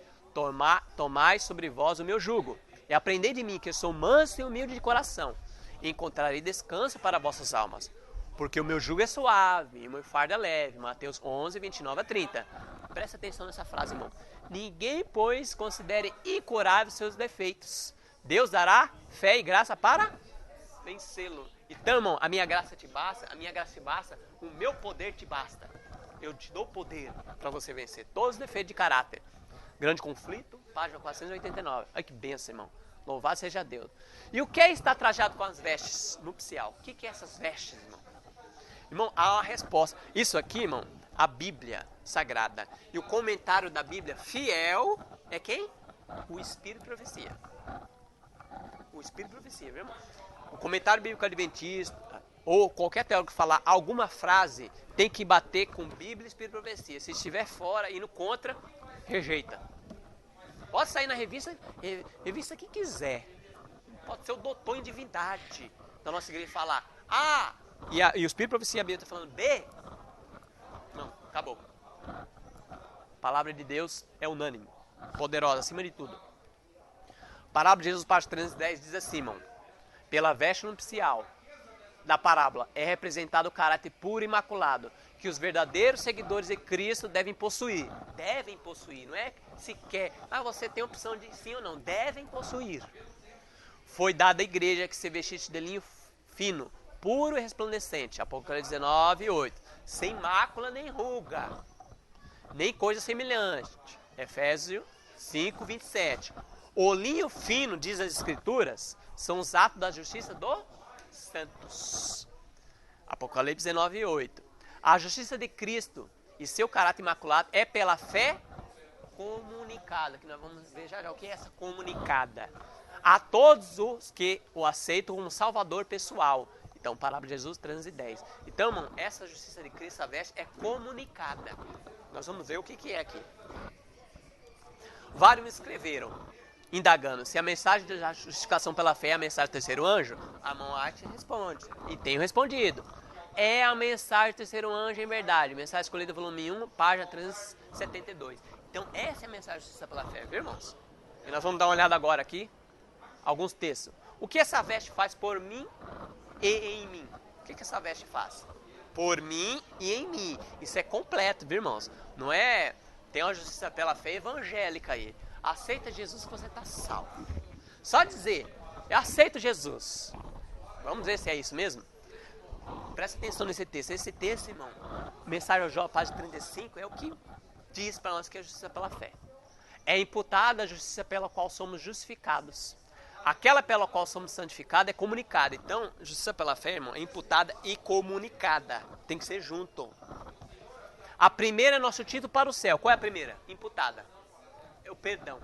Tomai sobre vós o meu jugo e aprendei de mim, que eu sou manso e humilde de coração, e encontrarei descanso para vossas almas. Porque o meu jugo é suave e o meu fardo é leve. Mateus 11:29-30. Presta atenção nessa frase, irmão. Ninguém, pois, considere incuráveis seus defeitos. Deus dará fé e graça para vencê-lo. Então, irmão, a minha graça te basta, o meu poder te basta. Eu te dou poder para você vencer todos os defeitos de caráter. Grande conflito, página 489. Olha que bênção, irmão. Louvado seja Deus. E o que é estar trajado com as vestes nupcial? O que é essas vestes, irmão? Irmão, há uma resposta. Isso aqui, irmão, a Bíblia Sagrada. E o comentário da Bíblia fiel é quem? O Espírito Profecia. O Espírito Profecia, viu, irmão? O comentário bíblico adventista, ou qualquer teólogo que falar alguma frase, tem que bater com Bíblia e Espírito Profecia. Se estiver fora, indo contra, rejeita. Pode sair na revista que quiser. Pode ser o doutor em divindade da nossa igreja falar A, e o Espírito Profecia, a Bíblia está falando B. Não, acabou. A palavra de Deus é unânime, poderosa, acima de tudo. A parábola de Jesus, página 310, diz assim, irmão: pela veste nupcial da parábola é representado o caráter puro e imaculado que os verdadeiros seguidores de Cristo devem possuir. Devem possuir, não é se quer. Você tem a opção de sim ou não. Devem possuir. Foi dada à igreja que se vestisse de linho fino, puro e resplandecente. Apocalipse 19:8. sem mácula nem ruga, nem coisa semelhante. Efésios 5, 27. O linho fino, diz as Escrituras, são os atos da justiça dos santos. Apocalipse 19, 8. A justiça de Cristo e seu caráter imaculado é pela fé comunicada, que nós vamos ver já o que é essa comunicada. A todos os que o aceitam como Salvador pessoal. Então, palavra de Jesus 3:10. Então, irmão, essa justiça de Cristo, a veste, é comunicada. Nós vamos ver o que é aqui. Vários me escreveram, indagando se a mensagem da justificação pela fé é a mensagem do terceiro anjo. A mão arte responde, e tenho respondido. É a mensagem do terceiro anjo em verdade. Mensagem escolhida, volume 1, página 372. Então, essa é a mensagem da justiça pela fé, viu, irmãos? E nós vamos dar uma olhada agora aqui, alguns textos. O que essa veste faz por mim e em mim? O que essa veste faz? Por mim e em mim. Isso é completo, viu, irmãos? Não é... Tem uma justiça pela fé evangélica aí. Aceita Jesus que você está salvo. Só dizer, eu aceito Jesus. Vamos ver se é isso mesmo? Presta atenção nesse texto. Esse texto, irmão, mensagem ao Jó, página 35, é o que diz para nós que é a justiça pela fé. É imputada a justiça pela qual somos justificados. Aquela pela qual somos santificados é comunicada. Então, justiça pela fé, irmão, é imputada e comunicada. Tem que ser junto. A primeira é nosso título para o céu. Qual é a primeira? Imputada. É o perdão.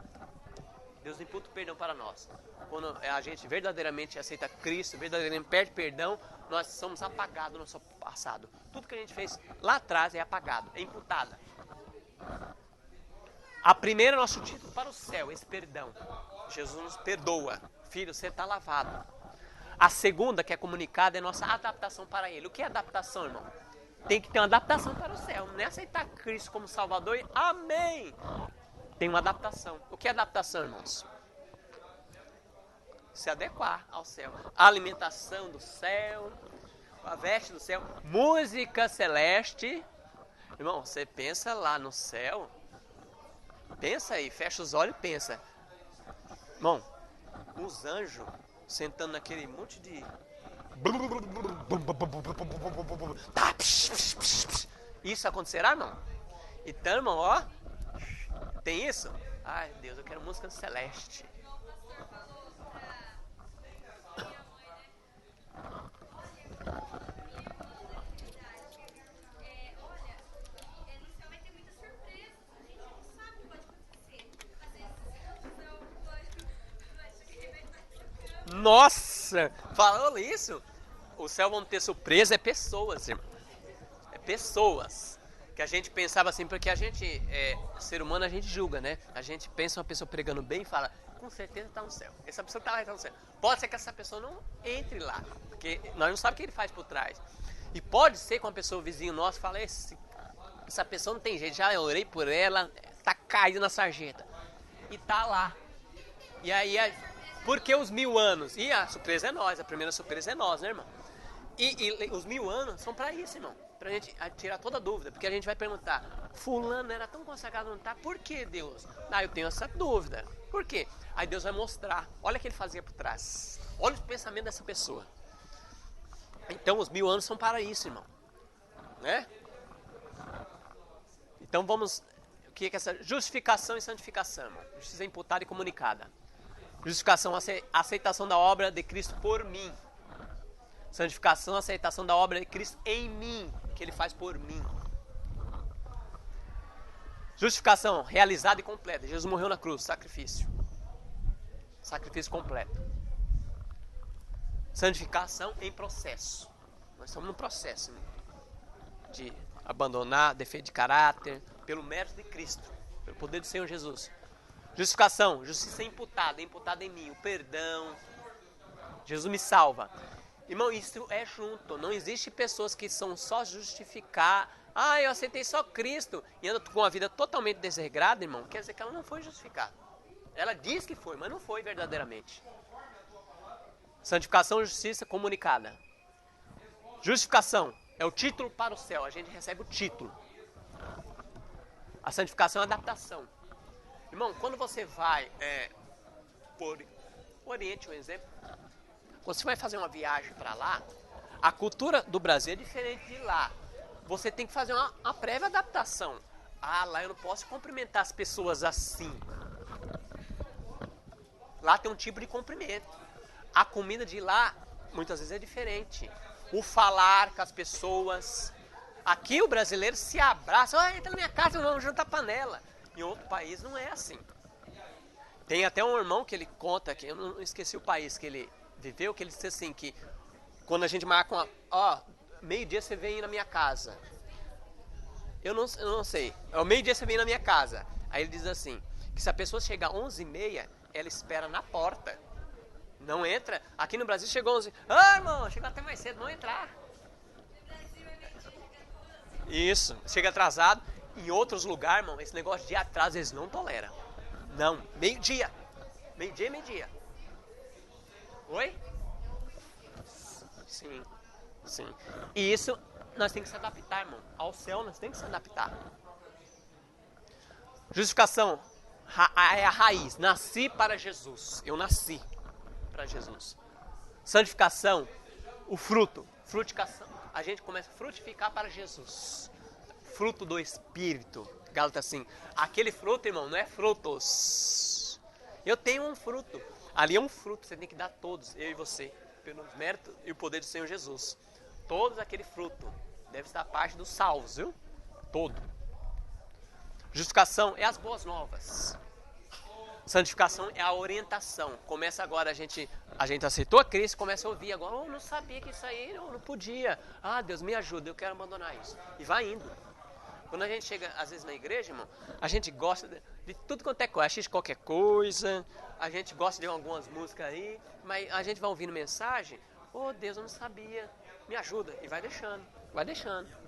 Deus imputa o perdão para nós. Quando a gente verdadeiramente aceita Cristo, verdadeiramente pede perdão, nós somos apagados do nosso passado. Tudo que a gente fez lá atrás é apagado, é imputada. A primeira é nosso título para o céu, esse perdão. Jesus nos perdoa. Filho, você está lavado. A segunda, que é comunicada, é nossa adaptação para Ele. O que é adaptação, irmão? Tem que ter uma adaptação para o céu. Não é aceitar Cristo como Salvador e amém. Tem uma adaptação. O que é adaptação, irmãos? Se adequar ao céu. A alimentação do céu, a veste do céu, música celeste. Irmão, você pensa lá no céu. Pensa aí, fecha os olhos e pensa. Irmão, os anjos sentando naquele monte de... Isso acontecerá, não? Então, irmão, ó, tem isso? Ai, Deus, eu quero música celeste. Nossa, falando isso, o céu vão ter surpresa, é pessoas, irmão. É pessoas. Que a gente pensava assim, porque a gente, ser humano, a gente julga, né? A gente pensa uma pessoa pregando bem e fala, com certeza está no céu. Essa pessoa está lá, está no céu. Pode ser que essa pessoa não entre lá, porque nós não sabemos o que ele faz por trás. E pode ser que uma pessoa, vizinho nosso, fala, essa pessoa não tem jeito, já orei por ela, está caída na sarjeta. E tá lá. E aí, por que os 1000 anos? E a surpresa é nós, a primeira surpresa é nós, né, irmão? E os 1000 anos são para isso, irmão. Pra gente tirar toda dúvida. Porque a gente vai perguntar, fulano era tão consagrado, não tá? Por que, Deus? Ah, eu tenho essa dúvida. Por quê? Aí Deus vai mostrar. Olha o que ele fazia por trás. Olha o pensamento dessa pessoa. Então os 1000 anos são para isso, irmão. Né? Então vamos... O que é essa justificação e santificação, irmão? Justiça imputada e comunicada. Justificação, aceitação da obra de Cristo por mim. Santificação, aceitação da obra de Cristo em mim, que Ele faz por mim. Justificação, realizada e completa. Jesus morreu na cruz, sacrifício. Sacrifício completo. Santificação em processo. Nós estamos no processo, né? De abandonar defeito de caráter, pelo mérito de Cristo, pelo poder do Senhor Jesus. Justificação, justiça imputada em mim, o perdão. Jesus me salva. Irmão, isso é junto. Não existe pessoas que são só justificar. Ah, eu aceitei só Cristo e anda com uma vida totalmente desregrada, irmão. Quer dizer que ela não foi justificada. Ela diz que foi, mas não foi verdadeiramente. Santificação, justiça comunicada. Justificação é o título para o céu. A gente recebe o título. A santificação é a adaptação. Irmão, quando você vai por Oriente, um exemplo, quando você vai fazer uma viagem para lá, a cultura do Brasil é diferente de lá. você tem que fazer uma prévia adaptação. Ah, lá eu não posso cumprimentar as pessoas assim. Lá tem um tipo de cumprimento. A comida de lá, muitas vezes, é diferente. O falar com as pessoas. Aqui o brasileiro se abraça. Oh, entra na minha casa, vamos jantar panela. Em outro país não é assim. Tem até um irmão que ele conta, que eu não esqueci o país que ele viveu, que ele disse assim, que quando a gente marca uma... Ó, meio-dia você vem na minha casa. Eu não sei. É o meio-dia você vem na minha casa. Aí ele diz assim, que se a pessoa chegar às 11h30, ela espera na porta. Não entra. Aqui no Brasil chegou 11h. Ah, irmão, chegou até mais cedo, não entrar. Isso, chega atrasado. Em outros lugares, irmão, esse negócio de atraso eles não toleram. Não, meio-dia. Meio-dia é meio-dia. Oi? Sim, sim. E isso nós temos que se adaptar, irmão. Ao céu nós temos que se adaptar. Justificação é a raiz. Nasci para Jesus. Eu nasci para Jesus. Santificação, o fruto. Frutificação. A gente começa a frutificar para Jesus. Fruto do Espírito. Gálatas assim. Aquele fruto, irmão, não é frutos. Eu tenho um fruto. Ali é um fruto. Você tem que dar todos, eu e você. Pelos méritos e o poder do Senhor Jesus. Todos aquele fruto. Deve estar parte dos salvos, viu? Todo. Justificação é as boas novas. Santificação é a orientação. Começa agora, a gente aceitou a Cristo, começa a ouvir agora. Eu não sabia que isso aí eu não podia. Ah, Deus me ajuda, eu quero abandonar isso. E vai indo. Quando a gente chega, às vezes, na igreja, irmão, a gente gosta de tudo quanto é coisa. Assiste qualquer coisa, a gente gosta de algumas músicas aí, mas a gente vai ouvindo mensagem. Oh, Deus, eu não sabia. Me ajuda. E vai deixando, vai deixando.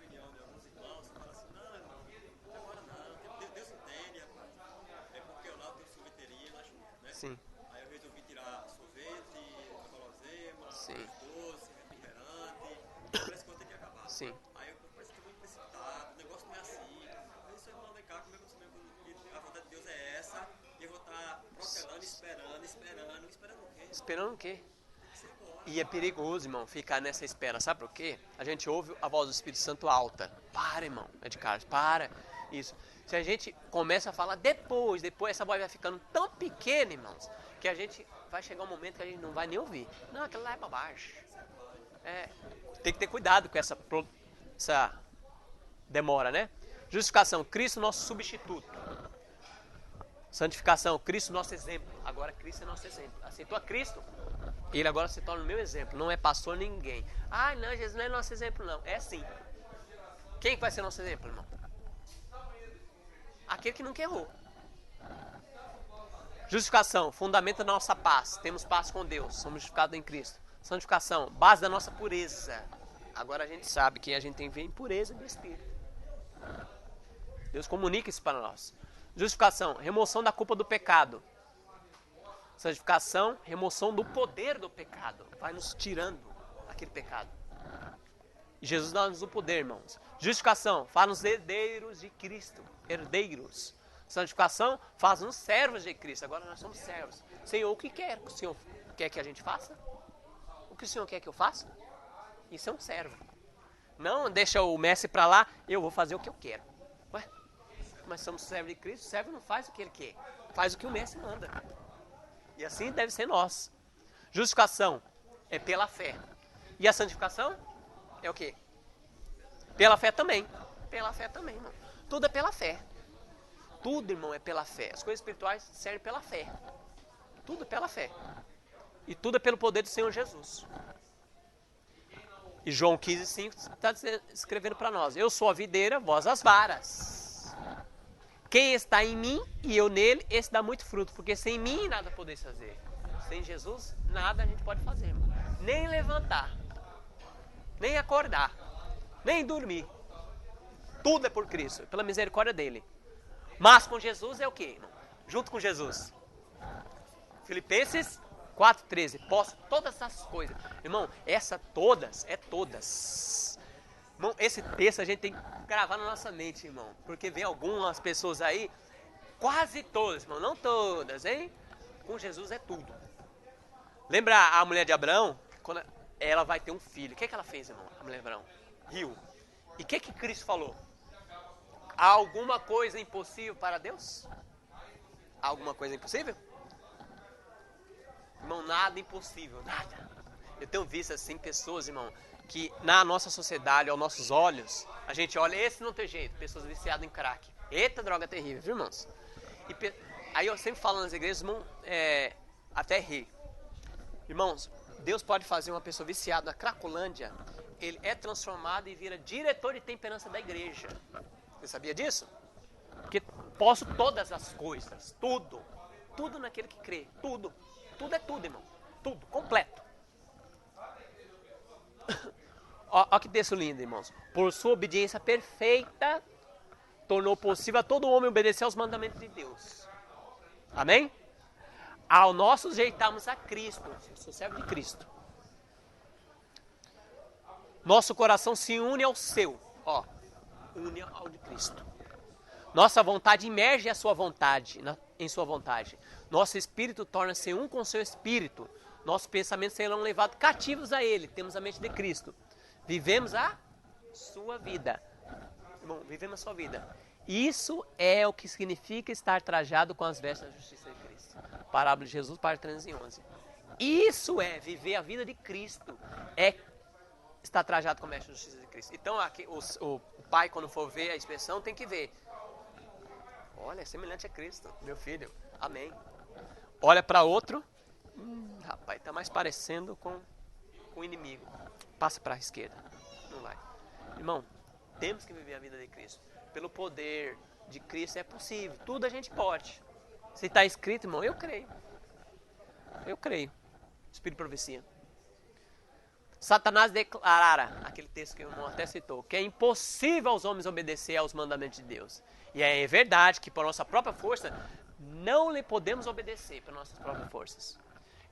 Sim. Aí eu resolvi tirar sorvete, guloseima, Sim. doce, refrigerante. Parece que eu tenho que acabar. Sim. Aí eu parece que eu tô muito precipitado, o negócio não é assim. Aí isso aí eu mandei cá, como é que você que a vontade de Deus é essa? E eu vou estar protelando, esperando o quê? Esperando o quê? E é perigoso, irmão, ficar nessa espera. Sabe por quê? A gente ouve a voz do Espírito Santo alta. Para, irmão. É de cara, para. Isso. Se a gente começa a falar depois essa voz vai ficando tão pequena, irmãos, que a gente vai chegar um momento que a gente não vai nem ouvir. Não, aquilo lá é bobagem. Tem que ter cuidado com essa demora, né? Justificação, Cristo nosso substituto. Santificação, Cristo nosso exemplo. Agora Cristo é nosso exemplo. Aceitou a Cristo? Ele agora se torna o meu exemplo. Não é pastor ninguém. Ah, não, Jesus não é nosso exemplo, não. É sim. Quem vai ser nosso exemplo, irmão? Aquele que nunca errou. Justificação, fundamento da nossa paz. Temos paz com Deus, somos justificados em Cristo. Santificação, base da nossa pureza. Agora a gente sabe que a gente tem que ver em pureza do Espírito. Deus comunica isso para nós. Justificação, remoção da culpa do pecado. Santificação, remoção do poder do pecado. Vai nos tirando aquele pecado. E Jesus dá-nos o poder, irmãos. Justificação, faz-nos herdeiros de Cristo. Herdeiros. Santificação, faz-nos servos de Cristo. Agora nós somos servos. Senhor, o que quer? O Senhor quer que a gente faça? O que o Senhor quer que eu faça? Isso é um servo. Não deixa o mestre para lá, eu vou fazer o que eu quero. Ué, mas somos servos de Cristo, o servo não faz o que ele quer. Faz o que o mestre manda. E assim deve ser nós. Justificação é pela fé. E a santificação é o quê? Pela fé também. Pela fé também, irmão. Tudo é pela fé. Tudo, irmão, é pela fé. As coisas espirituais servem pela fé. Tudo é pela fé. E tudo é pelo poder do Senhor Jesus. E João 15,5 está escrevendo para nós. Eu sou a videira, vós as varas. Quem está em mim e eu nele, esse dá muito fruto. Porque sem mim nada podeis fazer. Sem Jesus, nada a gente pode fazer, irmão. Nem levantar. Nem acordar. Nem dormir. Tudo é por Cristo, pela misericórdia dele. Mas com Jesus é o quê, irmão? Junto com Jesus. Filipenses 4,13. Posso todas essas coisas. Irmão, essa todas é todas. Irmão, esse texto a gente tem que gravar na nossa mente, irmão. Porque vem algumas pessoas aí, quase todas, irmão. Não todas, hein? Com Jesus é tudo. Lembra a mulher de Abraão? Quando ela vai ter um filho. O que ela fez, irmão? A mulher de Abraão? Riu. E o que Cristo falou? Há alguma coisa impossível para Deus? Há alguma coisa impossível? Irmão, nada impossível, nada. Eu tenho visto assim pessoas, irmão, que na nossa sociedade, aos nossos olhos, a gente olha, esse não tem jeito, pessoas viciadas em crack. Eita, droga terrível, viu, irmãos? Aí eu sempre falo nas igrejas, irmão, até rir. Irmãos, Deus pode fazer uma pessoa viciada na Cracolândia, ele é transformado e vira diretor de temperança da igreja. Você sabia disso? Porque posso todas as coisas, tudo naquele que crê, tudo é tudo, irmão, tudo, completo. Olha que texto lindo, irmãos. Por sua obediência perfeita, tornou possível a todo homem obedecer aos mandamentos de Deus. Amém? Ao nós sujeitarmos a Cristo, eu sou servo de Cristo. Nosso coração se une ao seu, une ao de Cristo. Nossa vontade emerge a sua vontade, em sua vontade. Nosso espírito torna-se um com seu espírito. Nossos pensamentos serão levados cativos a Ele. Temos a mente de Cristo. Vivemos a sua vida. Irmão, vivemos a sua vida. Isso é o que significa estar trajado com as vestes da justiça de Cristo. Parábola de Jesus, página 311. Isso é viver a vida de Cristo. É estar trajado com a vestes da justiça de Cristo. Então, aqui, o pai, quando for ver a expressão, tem que ver. Olha, é semelhante a Cristo, meu filho. Amém. Olha para outro. Rapaz, está mais parecendo com o inimigo. Passa para a esquerda. Não vai. Irmão, temos que viver a vida de Cristo. Pelo poder de Cristo é possível. Tudo a gente pode. Se está escrito, irmão, eu creio. Eu creio. Espírito de profecia. Satanás declarara, aquele texto que o irmão até citou, que é impossível aos homens obedecer aos mandamentos de Deus. E é verdade que por nossa própria força não lhe podemos obedecer, por nossas próprias forças.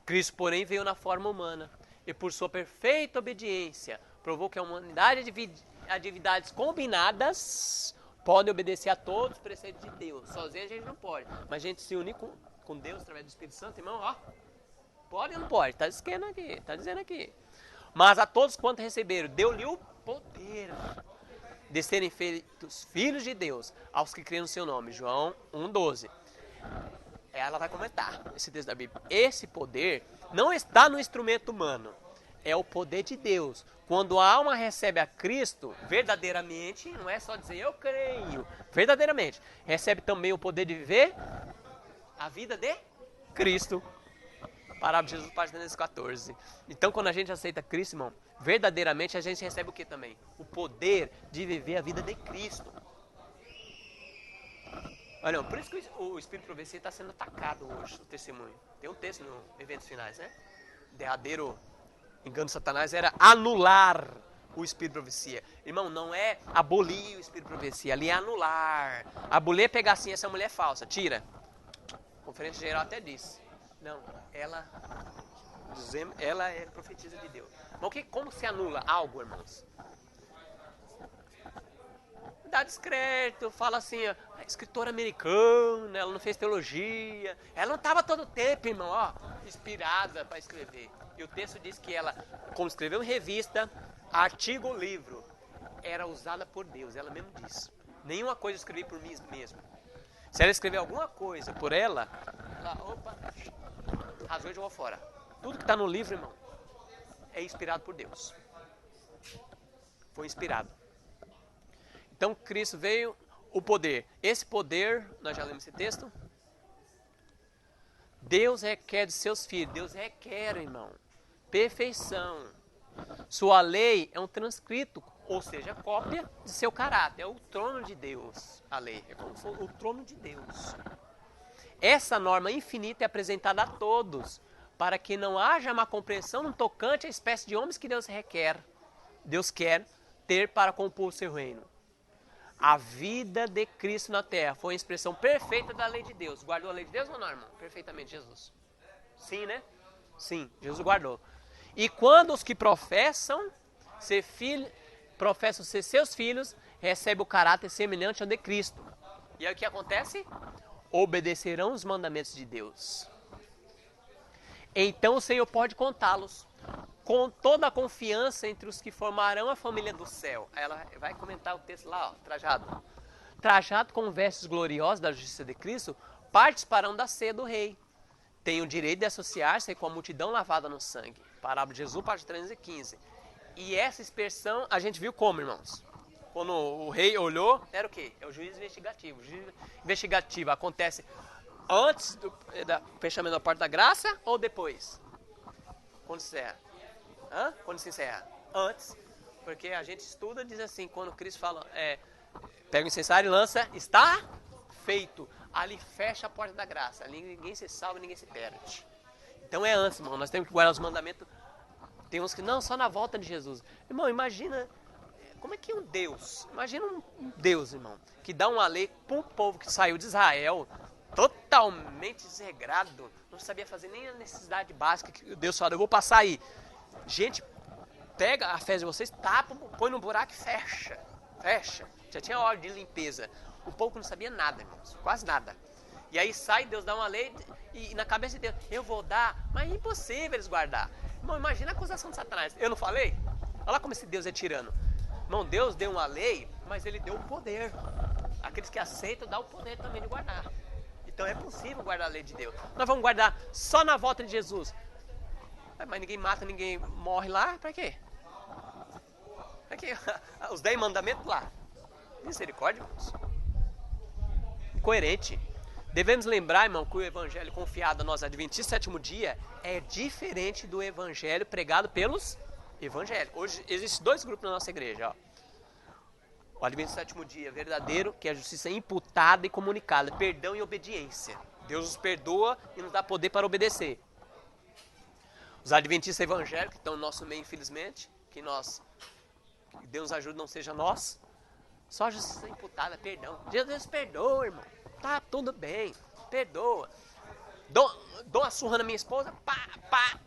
Cristo, porém, veio na forma humana e por sua perfeita obediência provou que a humanidade de atividades combinadas pode obedecer a todos os preceitos de Deus. Sozinho a gente não pode, mas a gente se unir com Deus através do Espírito Santo, irmão, pode ou não pode? Está dizendo aqui. Mas a todos quanto receberam, deu-lhe o poder de serem feitos filhos de Deus, aos que creem no seu nome. João 1,12. Ela vai comentar esse texto da Bíblia. Esse poder não está no instrumento humano, é o poder de Deus. Quando a alma recebe a Cristo, verdadeiramente, não é só dizer eu creio, verdadeiramente, recebe também o poder de viver a vida de Cristo. Parábola de Jesus, página 314. Então, quando a gente aceita Cristo, irmão, verdadeiramente a gente recebe o que também? O poder de viver a vida de Cristo. Olha, por isso que o Espírito de profecia está sendo atacado hoje, o testemunho. Tem um texto no Eventos Finais, né? O derradeiro engano de Satanás era anular o Espírito de profecia. Irmão, não é abolir o Espírito de profecia, ali é anular. Abolir é pegar assim, essa mulher é falsa, tira. A Conferência Geral até disse. Não, ela é profetisa de Deus. Mas como se anula algo, irmãos? Dá descrédito, fala assim, a escritora americana, ela não fez teologia, ela não estava todo o tempo, irmão, inspirada para escrever. E o texto diz que ela, como escreveu em revista, artigo ou livro, era usada por Deus, ela mesmo disse. Nenhuma coisa eu escrevi por mim mesmo. Se ela escrever alguma coisa por ela, rasgou e jogou fora. Tudo que está no livro, irmão, é inspirado por Deus. Foi inspirado. Então, Cristo veio, o poder. Esse poder, nós já lemos esse texto. Deus requer de seus filhos. Deus requer, irmão, perfeição. Sua lei é um transcrito, ou seja, cópia de seu caráter. É o trono de Deus, a lei. É como se fosse o trono de Deus. Essa norma infinita é apresentada a todos, para que não haja má compreensão no tocante à espécie de homens que Deus quer ter para compor o seu reino. A vida de Cristo na terra foi a expressão perfeita da lei de Deus. Guardou a lei de Deus ou não, irmão? Perfeitamente, Jesus. Sim, né? Sim, Jesus guardou. E quando os que professam ser seus filhos, recebem o caráter semelhante ao de Cristo. E aí o que acontece? Obedecerão os mandamentos de Deus. Então o Senhor pode contá-los. com toda a confiança entre os que formarão a família do céu. Aí ela vai comentar o texto lá, ó, trajado. Trajado com vestes gloriosas da justiça de Cristo, participarão da ceia do rei. Tem o direito de associar-se com a multidão lavada no sangue. Parábola de Jesus, parte 315. E essa expressão a gente viu como, irmãos? Quando o rei olhou, era o quê? É o juízo investigativo. O juízo investigativo acontece antes do fechamento da porta da graça ou depois? Quando se encerra? Quando se encerra? Antes. Porque a gente estuda, diz assim, quando Cristo fala, pega o incensário e lança, está feito. Ali fecha a porta da graça. Ali ninguém se salva, ninguém se perde. Então é antes, irmão. Nós temos que guardar os mandamentos. Tem uns que não, só na volta de Jesus. Irmão, imagina, como é que um Deus, imagina um Deus, irmão, que dá uma lei para um povo que saiu de Israel, totalmente desregrado, não sabia fazer nem a necessidade básica, que Deus falou, eu vou passar aí. Gente, pega a fé de vocês, tapa, põe no buraco e fecha. Fecha. Já tinha ordem de limpeza. O povo não sabia nada, irmãos, quase nada. E aí sai, Deus dá uma lei e na cabeça de Deus, eu vou dar, mas é impossível eles guardar. Irmão, imagina a acusação de Satanás. Eu não falei? Olha lá como esse Deus é tirano. Irmão, Deus deu uma lei, mas ele deu o poder. Aqueles que aceitam, dá o poder também de guardar. Então é possível guardar a lei de Deus. Nós vamos guardar só na volta de Jesus. Mas ninguém mata, ninguém morre lá, pra quê? Pra quê? Os 10 mandamentos lá. Misericórdia, irmãos. Incoerente. Devemos lembrar, irmão, que o evangelho confiado a nós adventistas sétimo dia é diferente do evangelho pregado pelos evangélicos. Hoje existem 2 grupos na nossa igreja. Ó. O adventista sétimo dia verdadeiro, que é a justiça imputada e comunicada, perdão e obediência. Deus nos perdoa e nos dá poder para obedecer. Os adventistas evangélicos, que estão no nosso meio, infelizmente, que Deus nos ajude, não seja nós, só a justiça imputada, perdão. Deus perdoa, irmão. Tá tudo bem, perdoa. Dou uma surra na minha esposa, pá.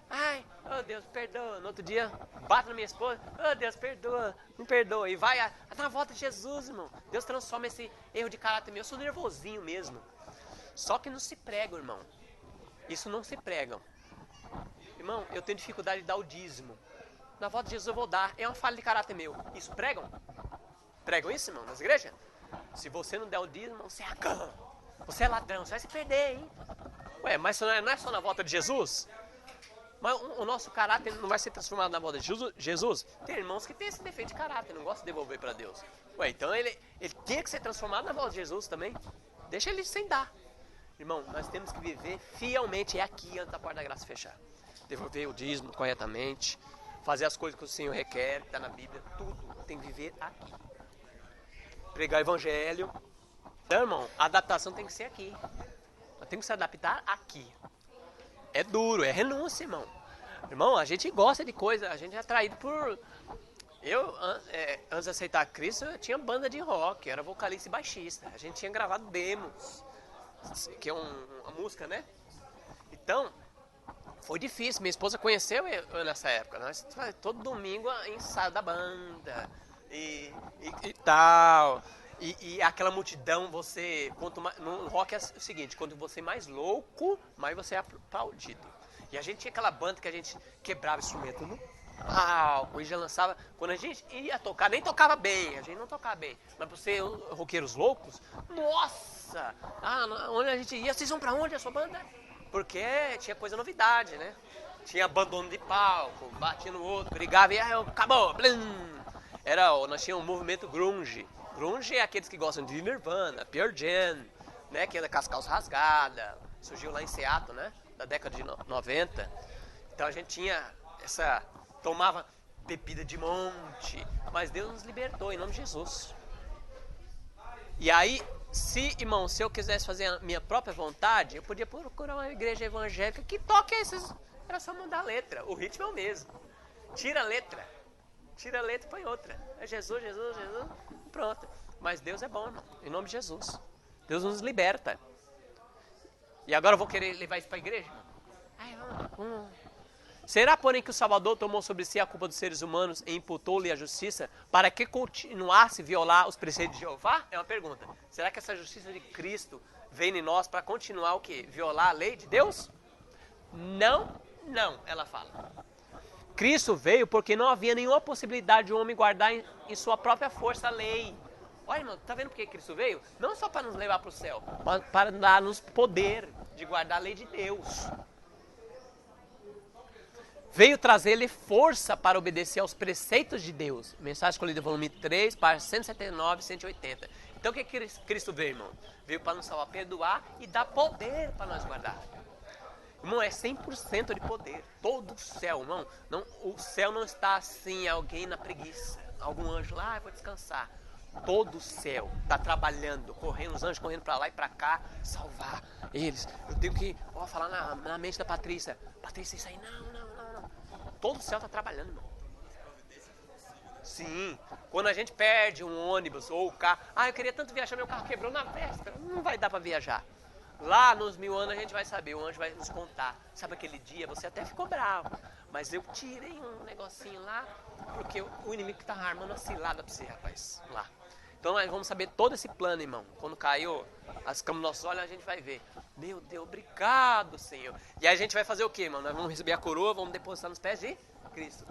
Ai, oh Deus, perdoa. No outro dia, bato na minha esposa, oh Deus, perdoa, me perdoa. E vai na volta de Jesus, irmão. Deus transforma esse erro de caráter meu. Eu sou nervosinho mesmo. Só que não se pregam, irmão. Isso não se pregam. Irmão, eu tenho dificuldade de dar o dízimo. Na volta de Jesus eu vou dar. É uma falha de caráter meu. Isso pregam? Pregam isso, irmão, nas igrejas? Se você não der o dízimo, você é cã. Você é ladrão, você vai se perder, hein? Ué, mas não é só na volta de Jesus? Mas o nosso caráter não vai ser transformado na volta de Jesus? Tem irmãos que têm esse defeito de caráter, não gostam de devolver para Deus. Ué, então ele tinha que ser transformado na volta de Jesus também. Deixa ele sem dar. Irmão, nós temos que viver fielmente, é aqui antes da porta da graça fechar. Devolver o dízimo corretamente, fazer as coisas que o Senhor requer, que está na Bíblia, tudo tem que viver aqui. Pregar o evangelho. Então, irmão, a adaptação tem que ser aqui. Nós temos que se adaptar aqui. É duro, é renúncia, irmão. Irmão, a gente gosta de coisa, a gente é atraído por... Eu, antes de aceitar Cristo, eu tinha banda de rock, eu era vocalista e baixista. A gente tinha gravado demos, que é uma música, né? Então, foi difícil. Minha esposa conheceu eu nessa época. Nós todo domingo ensaio da banda e tal. E aquela multidão, quanto mais, no rock é o seguinte, quanto você mais louco, mais você é aplaudido. E a gente tinha aquela banda que a gente quebrava o instrumento no palco e já lançava. Quando a gente ia tocar, nem tocava bem, a gente não tocava bem. Mas pra você, roqueiros loucos, nossa! Onde a gente ia, vocês vão pra onde a sua banda? Porque tinha coisa novidade, né? Tinha abandono de palco, batia no outro, brigava e acabou, blim! Nós tínhamos um movimento grunge. Grunge é aqueles que gostam de Nirvana, Pearl Jam, né? Que anda com as calças rasgadas. Surgiu lá em Seattle, né? Da década de 90. Então a gente tinha tomava bebida de monte. Mas Deus nos libertou, em nome de Jesus. E aí, irmão, se eu quisesse fazer a minha própria vontade, eu podia procurar uma igreja evangélica que toque esses... Era só mudar a letra, o ritmo é o mesmo. Tira a letra e põe outra. É Jesus, pronto. Mas Deus é bom, irmão, em nome de Jesus. Deus nos liberta. E agora eu vou querer levar isso para a igreja? Será, porém, que o Salvador tomou sobre si a culpa dos seres humanos e imputou-lhe a justiça para que continuasse a violar os preceitos de Jeová? É uma pergunta. Será que essa justiça de Cristo vem em nós para continuar o quê? Violar a lei de Deus? Não, ela fala. Cristo veio porque não havia nenhuma possibilidade de um homem guardar em sua própria força a lei. Olha, irmão, tá vendo por que Cristo veio? Não só para nos levar para o céu, mas para dar-nos poder de guardar a lei de Deus. Veio trazer-lhe força para obedecer aos preceitos de Deus. Mensagem escolhida, volume 3, páginas 179 e 180. Então o que Cristo veio, irmão? Veio para nos salvar, perdoar e dar poder para nós guardar. Irmão, é 100% de poder. Todo o céu, irmão. Não, o céu não está assim, alguém na preguiça. Algum anjo lá, eu vou descansar. Todo o céu está trabalhando, correndo, os anjos correndo para lá e para cá, salvar eles. Eu tenho que falar na mente da Patrícia. Patrícia, isso aí, não. Todo o céu está trabalhando, irmão. Sim. Quando a gente perde um ônibus ou o carro. Eu queria tanto viajar, meu carro quebrou na véspera. Não vai dar para viajar. Lá nos 1000 anos a gente vai saber, o anjo vai nos contar. Sabe aquele dia, você até ficou bravo. Mas eu tirei um negocinho lá, porque o inimigo está armando uma cilada para você, rapaz. Lá. Então nós vamos saber todo esse plano, irmão. Quando caiu as camas nos nossos olhos, a gente vai ver. Meu Deus, obrigado, Senhor. E aí a gente vai fazer o quê, irmão? Nós vamos receber a coroa, vamos depositar nos pés de Cristo.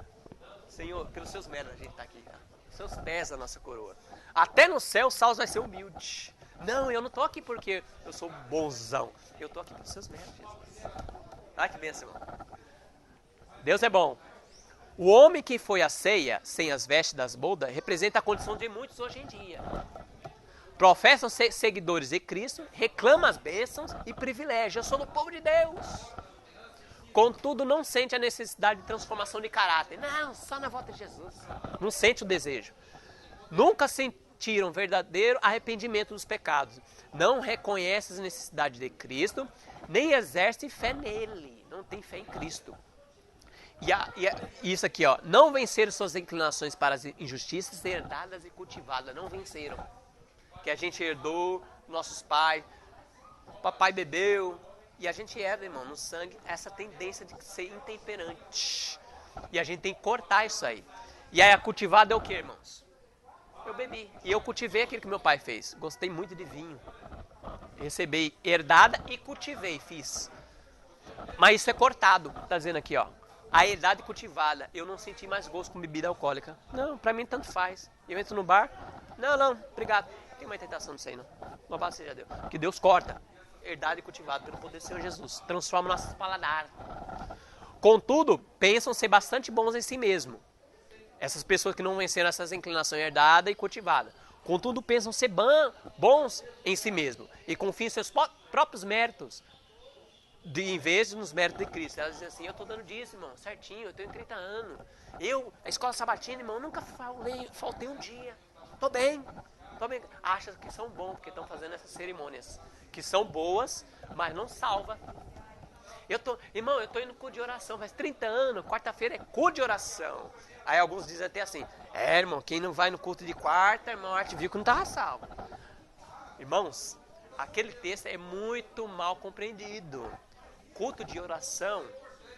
Senhor, pelos seus méritos a gente está aqui. Tá? Seus pés a nossa coroa. Até no céu o Saulo vai ser humilde. Não, eu não estou aqui porque eu sou bonzão. Eu estou aqui pelos seus méritos, Jesus. Ai, que bênção, irmão. Deus é bom. O homem que foi à ceia, sem as vestes das bodas, representa a condição de muitos hoje em dia. Professam ser seguidores de Cristo, reclamam as bênçãos e privilégios. Eu sou do povo de Deus. Contudo, não sente a necessidade de transformação de caráter. Não, só na volta de Jesus. Não sente o desejo. Nunca sentiram verdadeiro arrependimento dos pecados. Não reconhecem as necessidades de Cristo, nem exercem fé nele. Não tem fé em Cristo. E isso aqui, não venceram suas inclinações para as injustiças herdadas e cultivadas. Não venceram. Que a gente herdou, nossos pais, papai bebeu, e a gente herda, irmão, no sangue, essa tendência de ser intemperante. E a gente tem que cortar isso aí. E aí a cultivada é o que, irmãos? Eu bebi. E eu cultivei aquilo que meu pai fez. Gostei muito de vinho. Recebi herdada e cultivei, fiz. Mas isso é cortado, tá dizendo aqui, A herdade cultivada, eu não senti mais gosto com bebida alcoólica. Não, pra mim tanto faz. Eu entro no bar, não, obrigado. Não tem uma tentação disso aí, não. Louvado seja Deus. Que Deus corta. Herdade cultivada pelo poder do Senhor Jesus. Transforma nossos paladares. Contudo, pensam ser bastante bons em si mesmo. Essas pessoas que não venceram essas inclinações herdadas e cultivadas. Contudo, pensam ser bons em si mesmo. E confiam em seus próprios méritos. Em vez de nos méritos de Cristo. Elas dizem assim, eu estou dando disso, irmão, certinho, eu tenho 30 anos. A escola sabatina, irmão, nunca faltei um dia. Estou bem. Acham que são bons, porque estão fazendo essas cerimônias. Que são boas, mas não salva. Irmão, eu estou indo no culto de oração, faz 30 anos, quarta-feira é culto de oração. Aí alguns dizem até assim, irmão, quem não vai no culto de quarta, irmão, a arte viu que não estava salvo. Irmãos, aquele texto é muito mal compreendido. Culto de oração,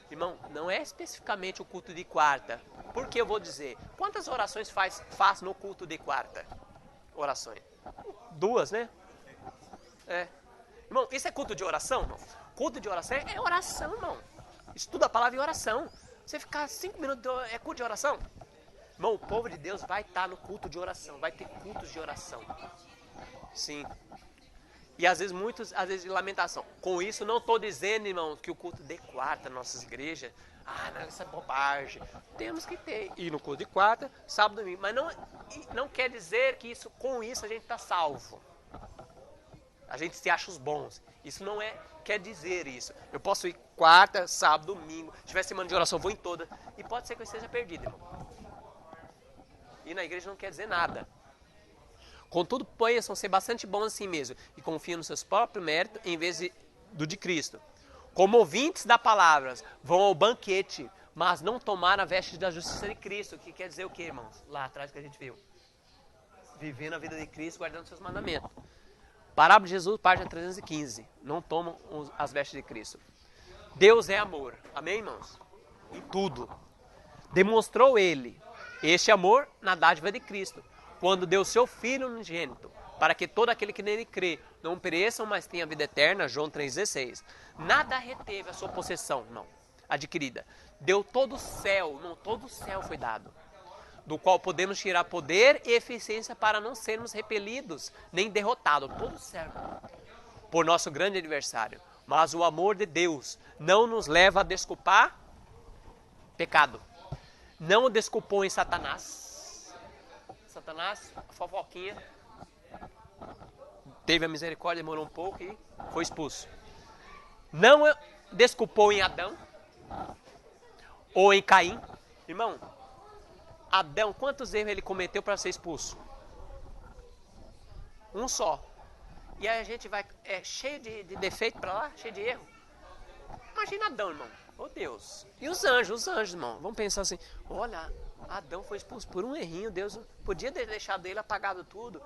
irmão, não é especificamente o culto de quarta. Por que eu vou dizer? Quantas orações faz no culto de quarta? Orações. 2, né? Irmão, isso é culto de oração, irmão? Culto de oração é oração, irmão. Estuda a palavra em oração. Você ficar 5 minutos é culto de oração? Irmão, o povo de Deus vai estar no culto de oração. Vai ter cultos de oração. Sim. E às vezes de lamentação. Com isso, não estou dizendo, irmão, que o culto de quarta nas nossas igrejas, não, isso é bobagem. Temos que ter. Ir no culto de quarta, sábado e domingo. Mas não quer dizer que com isso a gente está salvo. A gente se acha os bons. Isso não quer dizer isso. Eu posso ir quarta, sábado, domingo. Se tiver semana de oração, eu vou em toda. E pode ser que eu esteja perdido, irmão. E na igreja não quer dizer nada. Contudo, pensam ser bastante bons assim mesmo. E confiam nos seus próprios méritos em vez do de Cristo. Como ouvintes da palavra, vão ao banquete, mas não tomaram a veste da justiça de Cristo. Que quer dizer o quê, irmãos? Lá atrás que a gente viu. Vivendo a vida de Cristo, guardando seus mandamentos. Parábola de Jesus, página 315. Não tomam as vestes de Cristo. Deus é amor. Amém, irmãos? Em tudo. Demonstrou ele este amor na dádiva de Cristo, quando deu seu Filho unigênito, para que todo aquele que nele crê não pereçam, mas tenha vida eterna. João 3,16. Nada reteve a sua possessão, não. adquirida. Deu todo o céu, não, todo o céu foi dado, do qual podemos tirar poder e eficiência para não sermos repelidos, nem derrotados, todo o céu, por nosso grande adversário. Mas o amor de Deus não nos leva a desculpar pecado. Não o desculpou em Satanás. Satanás, fofoquinha, teve a misericórdia, demorou um pouco e foi expulso. Não desculpou em Adão ou em Caim. Irmão, Adão, quantos erros ele cometeu para ser expulso? Um só. E aí a gente vai cheio de defeito para lá, cheio de erro. Imagina Adão, irmão. Oh Deus. E os anjos, irmão. Vamos pensar assim, olha, Adão foi expulso por um errinho, Deus podia ter deixado ele apagado tudo.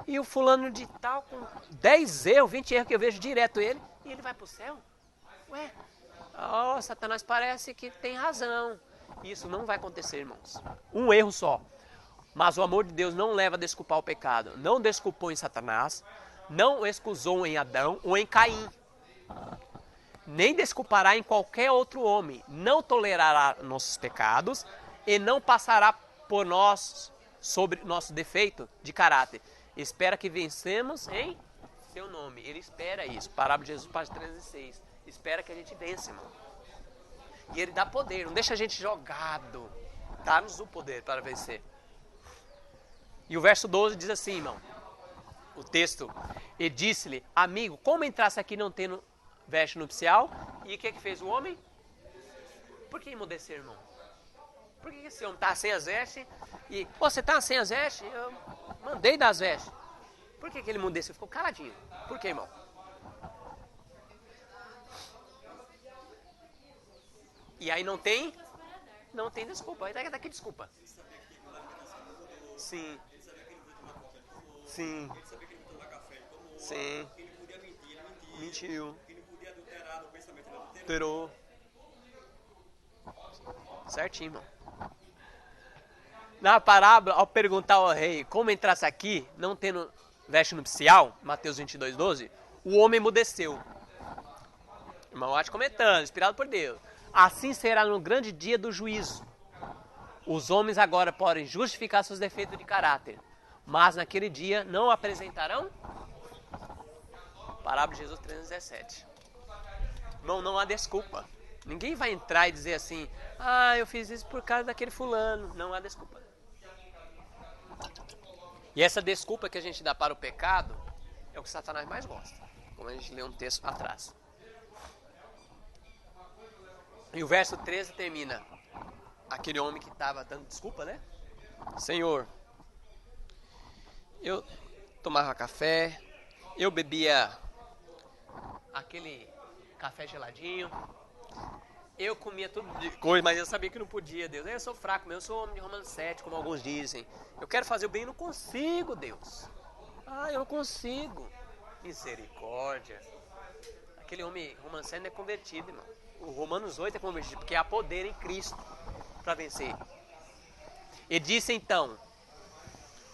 E o fulano de tal, com 10 erros, 20 erros que eu vejo direto ele, e ele vai para o céu? Ué, Satanás parece que tem razão. Isso não vai acontecer, irmãos. Um erro só. Mas o amor de Deus não leva a desculpar o pecado. Não desculpou em Satanás, não excusou em Adão ou em Caim. Nem desculpará em qualquer outro homem. Não tolerará nossos pecados e não passará por nós sobre nosso defeito de caráter. Espera que vencemos em seu nome. Ele espera isso. Parábola de Jesus, página 306. Espera que a gente vença, irmão. E ele dá poder, não deixa a gente jogado. Dá-nos o poder para vencer. E o verso 12 diz assim, irmão. O texto. E disse-lhe, amigo, como entrasse aqui não tendo veste nupcial? E o que fez o homem? Por que emudecer, irmão? Por que esse homem está sem as vestes? E, você está sem as vestes? Eu mandei dar as vestes. Por que ele emudeceu? Ficou caladinho. Por que, irmão? E aí não tem desculpa. Aí daqui desculpa. Sim. Sim. Sim. Mentiu. Adulterou. Certinho, irmão. Na parábola, ao perguntar ao rei como entrasse aqui, não tendo veste nupcial, Mateus 22:12, o homem emudeceu. Irmão, acho comentando, inspirado por Deus. Assim será no grande dia do juízo. Os homens agora podem justificar seus defeitos de caráter, mas naquele dia não apresentarão. Parábola de Jesus 3:17. Irmão, não há desculpa. Ninguém vai entrar e dizer assim, eu fiz isso por causa daquele fulano. Não há desculpa. E essa desculpa que a gente dá para o pecado é o que Satanás mais gosta. Como a gente lê um texto atrás. E o verso 13 termina. Aquele homem que estava dando desculpa, né? Senhor, eu tomava café, eu bebia aquele café geladinho, eu comia tudo de coisa, mas eu sabia que não podia, Deus. Eu sou fraco mesmo, eu sou homem de Romanos 7, como alguns dizem. Eu quero fazer o bem e não consigo, Deus. Eu não consigo. Misericórdia. Aquele homem, Romanos 7 não é convertido, irmão. O Romanos 8 é convertido, porque há poder em Cristo para vencer. E disse então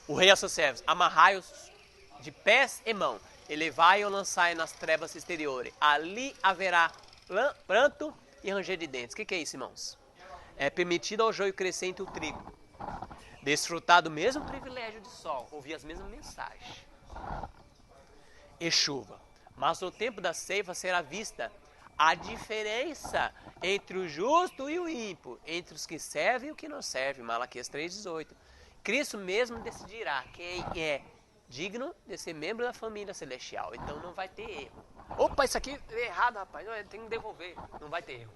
o rei a seus servos, amarrai-os de pés e mão, e levai-o lançai nas trevas exteriores. Ali haverá pranto e ranger de dentes. O que é isso, irmãos? É permitido ao joio crescer entre o trigo. Desfrutar do mesmo privilégio de sol, ouvir as mesmas mensagens. E chuva. Mas no tempo da ceifa será vista a diferença entre o justo e o ímpio, entre os que servem e os que não servem. Malaquias 3:18. Cristo mesmo decidirá quem é digno de ser membro da família celestial. Então não vai ter erro. Opa, isso aqui é errado, rapaz. Eu tenho que devolver. Não vai ter erro.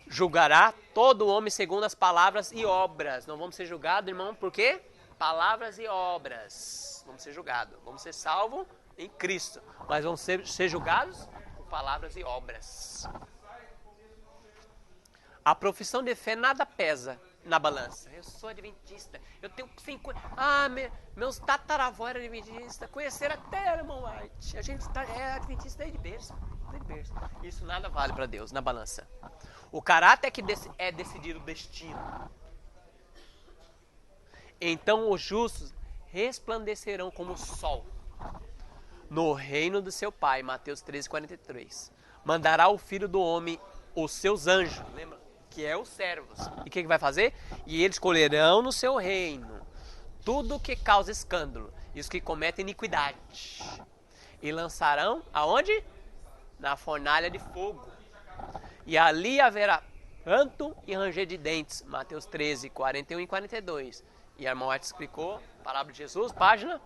Julgará todo homem segundo as palavras e obras. Não vamos ser julgados, irmão, por quê? Palavras e obras. Vamos ser julgados. Vamos ser salvos em Cristo. Mas vamos ser julgados por palavras e obras. A profissão de fé nada pesa na balança. Eu sou adventista. Eu tenho 50... meus tataravós eram adventistas. Conheceram até irmão White. A gente é adventista desde berço. Isso nada vale para Deus na balança. O caráter é que é decidir o destino. Então os justos resplandecerão como o sol no reino do seu Pai. Mateus 13:43. Mandará o Filho do Homem os seus anjos, lembra? Que é os servos. E o que vai fazer? E eles colherão no seu reino tudo que causa escândalo e os que cometem iniquidade. E lançarão aonde? Na fornalha de fogo. E ali haverá pranto e ranger de dentes. Mateus 13, 41 e 42. E a irmã White explicou, parábola de Jesus, página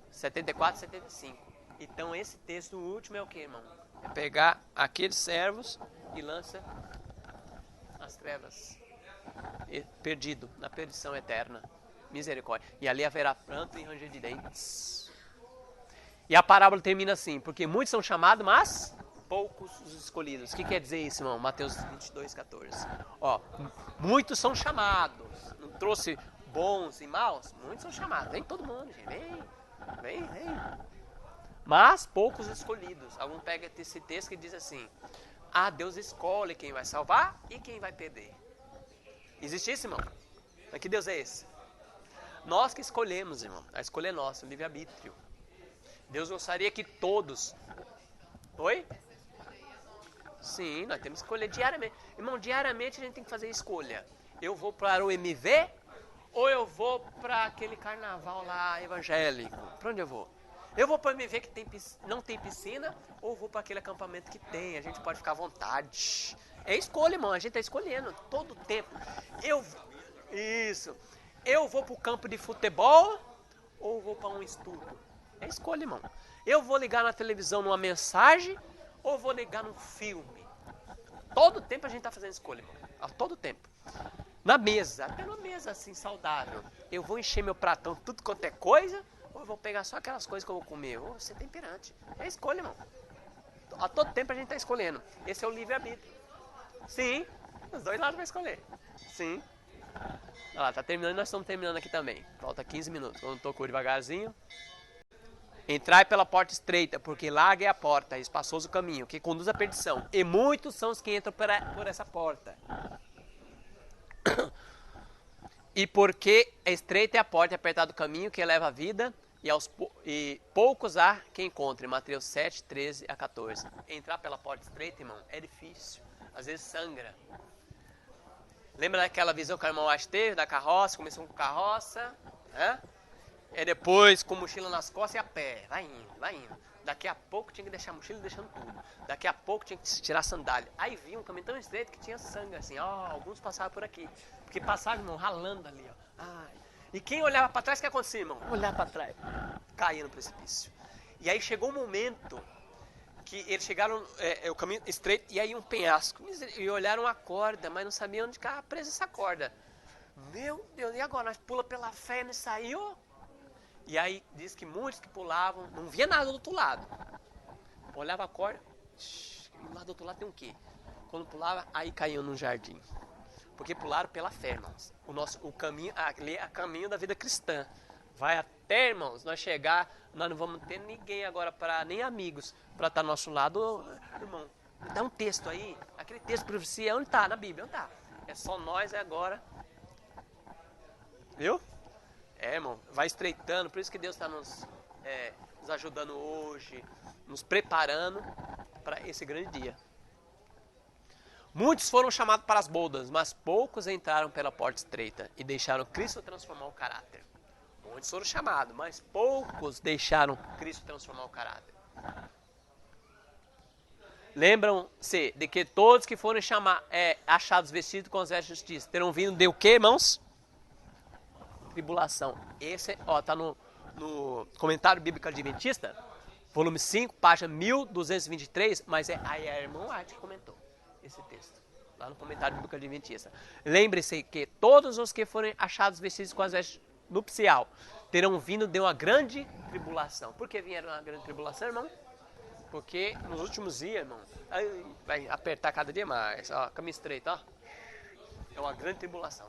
74 e 75. Então esse texto último é o que, irmão? É pegar aqueles servos e lança nas trevas. Perdido, na perdição eterna. Misericórdia. E ali haverá pranto e ranger de dentes. E a parábola termina assim, porque muitos são chamados, mas poucos os escolhidos. O que quer dizer isso, irmão? Mateus 22, 14. Ó, muitos são chamados. Não trouxe bons e maus? Muitos são chamados. Vem todo mundo, gente. Vem. Mas poucos escolhidos. Algum pega esse texto que diz assim: ah, Deus escolhe quem vai salvar e quem vai perder. Existe isso, irmão? Mas que Deus é esse? Nós que escolhemos, irmão. A escolha é nossa, o livre-arbítrio. Deus gostaria que todos... Oi? Sim, nós temos que escolher diariamente. Irmão, diariamente a gente tem que fazer escolha. Eu vou para o MV ou eu vou para aquele carnaval lá evangélico? Para onde eu vou? Eu vou para o MV que não tem piscina ou vou para aquele acampamento que tem? A gente pode ficar à vontade. É escolha, irmão. A gente está escolhendo todo o tempo. Isso. Eu vou para o campo de futebol ou vou para um estudo? É escolha, irmão. Eu vou ligar na televisão numa mensagem ou vou ligar num filme? Todo tempo a gente está fazendo escolha, irmão. A todo tempo. Na mesa, até numa mesa assim, saudável. Eu vou encher meu pratão tudo quanto é coisa ou eu vou pegar só aquelas coisas que eu vou comer? Ou você é temperante. É escolha, irmão. A todo tempo a gente está escolhendo. Esse é o livre-arbítrio. Sim, os dois lados vai escolher. Sim. Olha lá, tá terminando e nós estamos terminando aqui também. Falta 15 minutos. Quando tocou devagarzinho. Entrai pela porta estreita, porque larga é a porta, é espaçoso o caminho, que conduz à perdição. E muitos são os que entram por essa porta. E porque estreita é a porta e apertado o caminho que leva a vida, e poucos há que encontrem. Mateus 7, 13 a 14. Entrar pela porta estreita, irmão, é difícil. Às vezes sangra. Lembra daquela visão que a irmã White teve, da carroça? Começou com carroça, né? E depois com mochila nas costas e a pé. Vai indo. Daqui a pouco tinha que deixar a mochila deixando tudo. Daqui a pouco tinha que tirar a sandália. Aí vinha um caminho tão estreito que tinha sangue assim. Alguns passavam por aqui. Porque passavam, irmão, ralando ali. Ai. E quem olhava para trás, o que acontecia, irmão? Olhava para trás. Caía no precipício. E aí chegou um momento que eles chegaram, o caminho estreito, e aí um penhasco. E olharam a corda, mas não sabiam onde ficava presa essa corda. Meu Deus, e agora? Nós pula pela fé e não saiu? E aí diz que muitos que pulavam, não via nada do outro lado. Olhava a corda, e lá do outro lado tem um quê? Quando pulava, aí caíam num jardim. Porque pularam pela fé, irmãos. O caminho, a caminho da vida cristã. Vai até, irmãos, nós chegar, nós não vamos ter ninguém agora, nem amigos, para estar ao nosso lado. Irmão, dá um texto aí, aquele texto de profecia, onde está? Na Bíblia, onde está? É só nós agora. Viu? Irmão, vai estreitando, por isso que Deus está nos ajudando hoje, nos preparando para esse grande dia. Muitos foram chamados para as bodas, mas poucos entraram pela porta estreita e deixaram Cristo transformar o caráter. Muitos foram chamados, mas poucos deixaram Cristo transformar o caráter. Lembram-se de que todos que forem achados vestidos com as vestes de justiça terão vindo de o quê, irmãos? Tribulação. Esse está no Comentário Bíblico Adventista, volume 5, página 1223, mas a irmã White que comentou esse texto, lá no Comentário Bíblico Adventista. Lembre-se que todos os que forem achados vestidos com as vestes nupcial terão vindo de uma grande tribulação. Por que vieram uma grande tribulação, irmão? Porque nos últimos dias, irmão, vai apertar cada dia mais. Caminho estreito, é uma grande tribulação.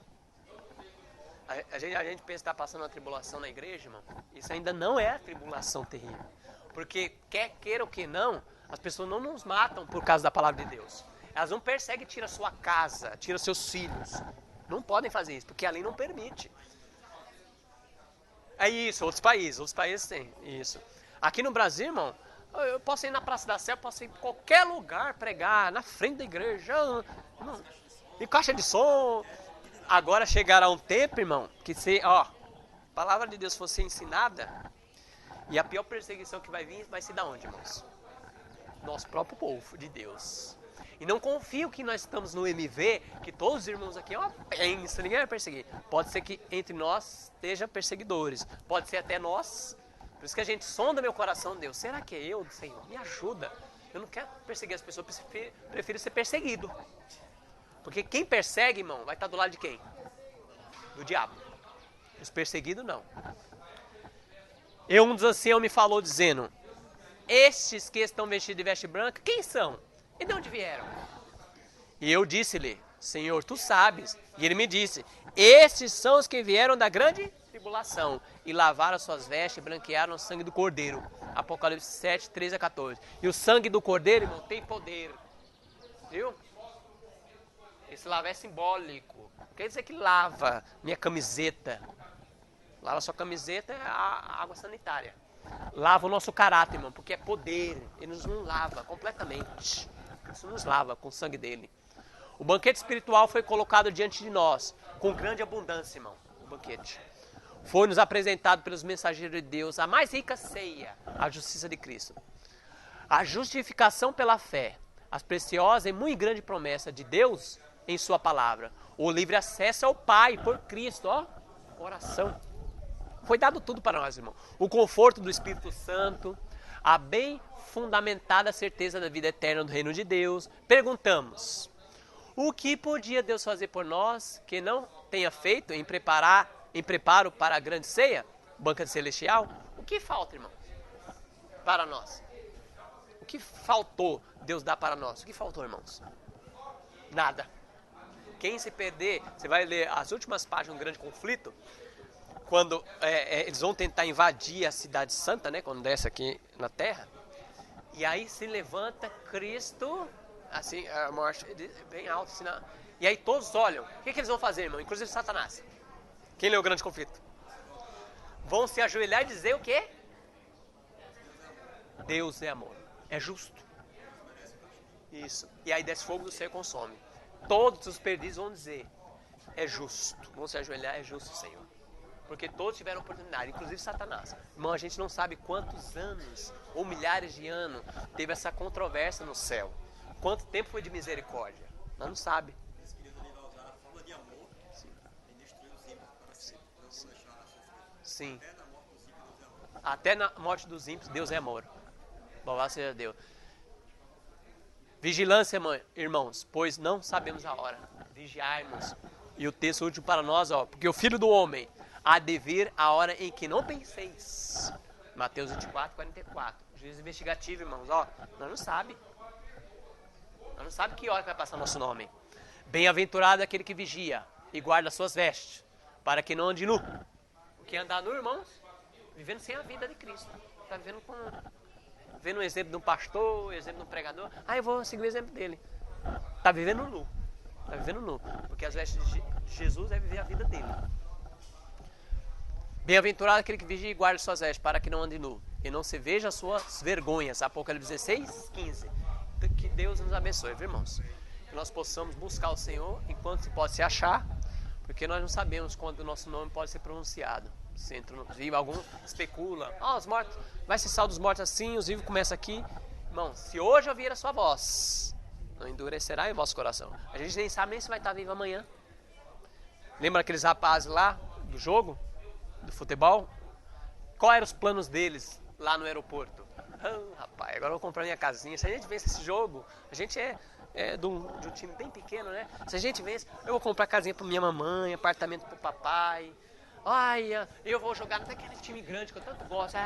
A gente pensa que está passando uma tribulação na igreja, irmão. Isso ainda não é a tribulação terrível. Porque, quer queira ou que não, as pessoas não nos matam por causa da palavra de Deus. Elas não perseguem, tira sua casa, tira seus filhos. Não podem fazer isso, porque a lei não permite. É isso, outros países têm isso. Aqui no Brasil, irmão, Eu posso ir na Praça da Sé, posso ir em qualquer lugar pregar, na frente da igreja, irmão, em caixa de som. Agora chegará um tempo, irmão, que se, a palavra de Deus fosse ensinada, e a pior perseguição que vai vir vai ser da onde, irmãos? Nosso próprio povo de Deus. E não confio que nós estamos no MV, que todos os irmãos aqui é uma bênção, ninguém vai perseguir. Pode ser que entre nós esteja perseguidores, pode ser até nós. Por isso que a gente sonda meu coração, Deus. Será que é eu, Senhor? Me ajuda. Eu não quero perseguir as pessoas, prefiro ser perseguido. Porque quem persegue, irmão, vai estar do lado de quem? Do diabo. Os perseguidos, não. Um dos anciãos me falou dizendo, estes que estão vestidos de veste branca, quem são? E de onde vieram? E eu disse-lhe, Senhor, tu sabes. E ele me disse, estes são os que vieram da grande tribulação e lavaram as suas vestes e branquearam o sangue do Cordeiro. Apocalipse 7, 13 a 14. E o sangue do Cordeiro, irmão, tem poder. Viu? Esse lavar é simbólico. Quer dizer que lava minha camiseta. Lava sua camiseta é a água sanitária. Lava o nosso caráter, irmão, porque é poder. Ele nos lava completamente. Isso nos lava com o sangue dele. O banquete espiritual foi colocado diante de nós, com grande abundância, irmão. O banquete. Foi-nos apresentado pelos mensageiros de Deus a mais rica ceia, a justiça de Cristo. A justificação pela fé, as preciosas e muito grande promessa de Deus em sua palavra. O livre acesso ao Pai por Cristo, oração. Foi dado tudo para nós, irmão. O conforto do Espírito Santo, a bem fundamentada certeza da vida eterna do reino de Deus. Perguntamos, o que podia Deus fazer por nós que não tenha feito em preparo para a grande ceia, banquete celestial? O que falta, irmão, para nós? O que faltou Deus dar para nós? O que faltou, irmãos? Nada. Quem se perder, você vai ler as últimas páginas do grande conflito, quando eles vão tentar invadir a cidade santa, né, quando desce aqui na terra, e aí se levanta Cristo, assim, a morte bem alta, assim, e aí todos olham. O que eles vão fazer, irmão? Inclusive Satanás. Quem leu o grande conflito? Vão se ajoelhar e dizer o quê? Deus é amor. É justo. Isso. E aí desce fogo do céu e consome. Todos os perdidos vão dizer, é justo. Vão se ajoelhar, é justo, Senhor. Porque todos tiveram oportunidade, inclusive Satanás. Irmão, a gente não sabe quantos anos, ou milhares de anos, teve essa controvérsia no céu. Quanto tempo foi de misericórdia? Nós não sabemos. Eles queriam também usar a forma de amor e destruir os ímpios para sempre. Não vão deixar sofrer. Sim. Até na morte dos ímpios, Deus é amor. Até na morte dos ímpios, Deus é amor. Louvado seja Deus. Vigilância, irmãos, pois não sabemos a hora. Vigiarmos. E o texto último para nós, porque o Filho do Homem há de vir a hora em que não penseis. Mateus 24, 44. Juízo investigativo, irmãos. Nós não sabemos. Nós não sabemos que hora que vai passar nosso nome. Bem-aventurado é aquele que vigia e guarda suas vestes, para que não ande nu. Porque andar nu, irmãos, vivendo sem a vida de Cristo. Está vivendo vendo o exemplo de um pastor, o exemplo de um pregador. Eu vou seguir o exemplo dele. Está vivendo nu. Está vivendo nu. Porque as vestes de Jesus é viver a vida dele. Bem-aventurado aquele que vigia e guarda suas vestes, para que não ande nu, e não se veja as suas vergonhas. Apocalipse 16, 15. Que Deus nos abençoe, viu, irmãos? Que nós possamos buscar o Senhor enquanto se pode se achar, porque nós não sabemos quando o nosso nome pode ser pronunciado. Se entra no vivo, algum especula, os mortos, vai se salvar dos mortos assim, os vivos começam aqui. Irmão, se hoje ouvir a sua voz, não endurecerá em vosso coração. A gente nem sabe nem se vai estar vivo amanhã. Lembra aqueles rapazes lá do jogo? Do futebol? Qual eram os planos deles lá no aeroporto? Rapaz, agora eu vou comprar minha casinha. Se a gente vence esse jogo, a gente é de um time bem pequeno, né? Se a gente vence, eu vou comprar casinha pra minha mamãe, apartamento pro papai. Eu vou jogar naquele time grande que eu tanto gosto.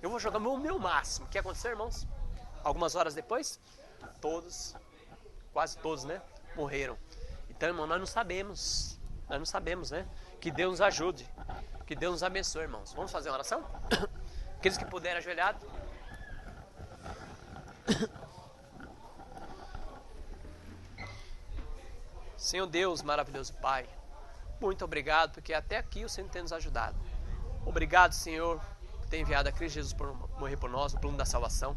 Eu vou jogar o meu máximo. O que aconteceu, irmãos? Algumas horas depois, quase todos, né? Morreram. Então, irmão, nós não sabemos, né? Que Deus nos ajude. Que Deus nos abençoe, irmãos. Vamos fazer uma oração? Aqueles que puderem ajoelhado. Senhor Deus, maravilhoso Pai, muito obrigado, porque até aqui o Senhor tem nos ajudado. Obrigado, Senhor, por ter enviado a Cristo Jesus por morrer por nós, o plano da salvação.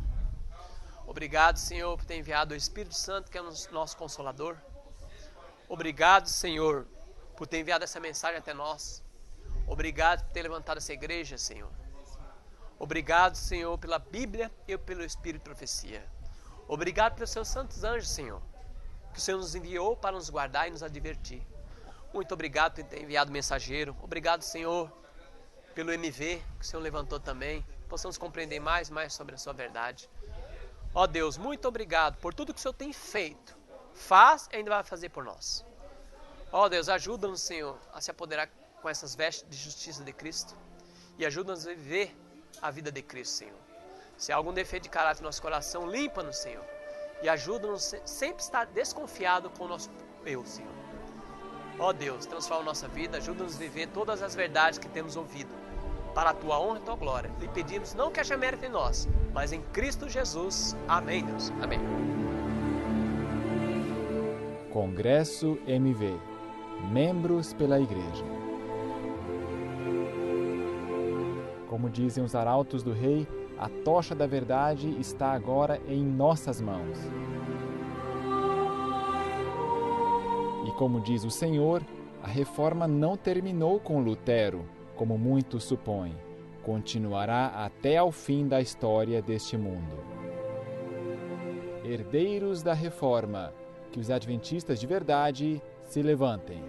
Obrigado, Senhor, por ter enviado o Espírito Santo, que é o nosso Consolador. Obrigado, Senhor, por ter enviado essa mensagem até nós. Obrigado por ter levantado essa igreja, Senhor. Obrigado, Senhor, pela Bíblia e pelo Espírito de Profecia. Obrigado pelos seus santos anjos, Senhor, que o Senhor nos enviou para nos guardar e nos advertir. Muito obrigado por ter enviado o mensageiro. Obrigado, Senhor, pelo MV, que o Senhor levantou também. Possamos compreender mais sobre a sua verdade. Ó Deus, muito obrigado por tudo que o Senhor tem feito, faz e ainda vai fazer por nós. Ó Deus, ajuda-nos, Senhor, a se apoderar com essas vestes de justiça de Cristo e ajuda-nos a viver a vida de Cristo, Senhor. Se há algum defeito de caráter no nosso coração, limpa-nos, Senhor, e ajuda-nos sempre a estar desconfiado com o nosso eu, Senhor. Ó Deus, transforma a nossa vida, ajuda-nos a viver todas as verdades que temos ouvido, para a Tua honra e a Tua glória. Lhe pedimos não que haja mérito em nós, mas em Cristo Jesus. Amém, Deus. Amém. Congresso MV. Membros pela Igreja. Como dizem os arautos do rei, a tocha da verdade está agora em nossas mãos. E como diz o Senhor, a reforma não terminou com Lutero, como muitos supõem. Continuará até ao fim da história deste mundo. Herdeiros da reforma, que os adventistas de verdade se levantem.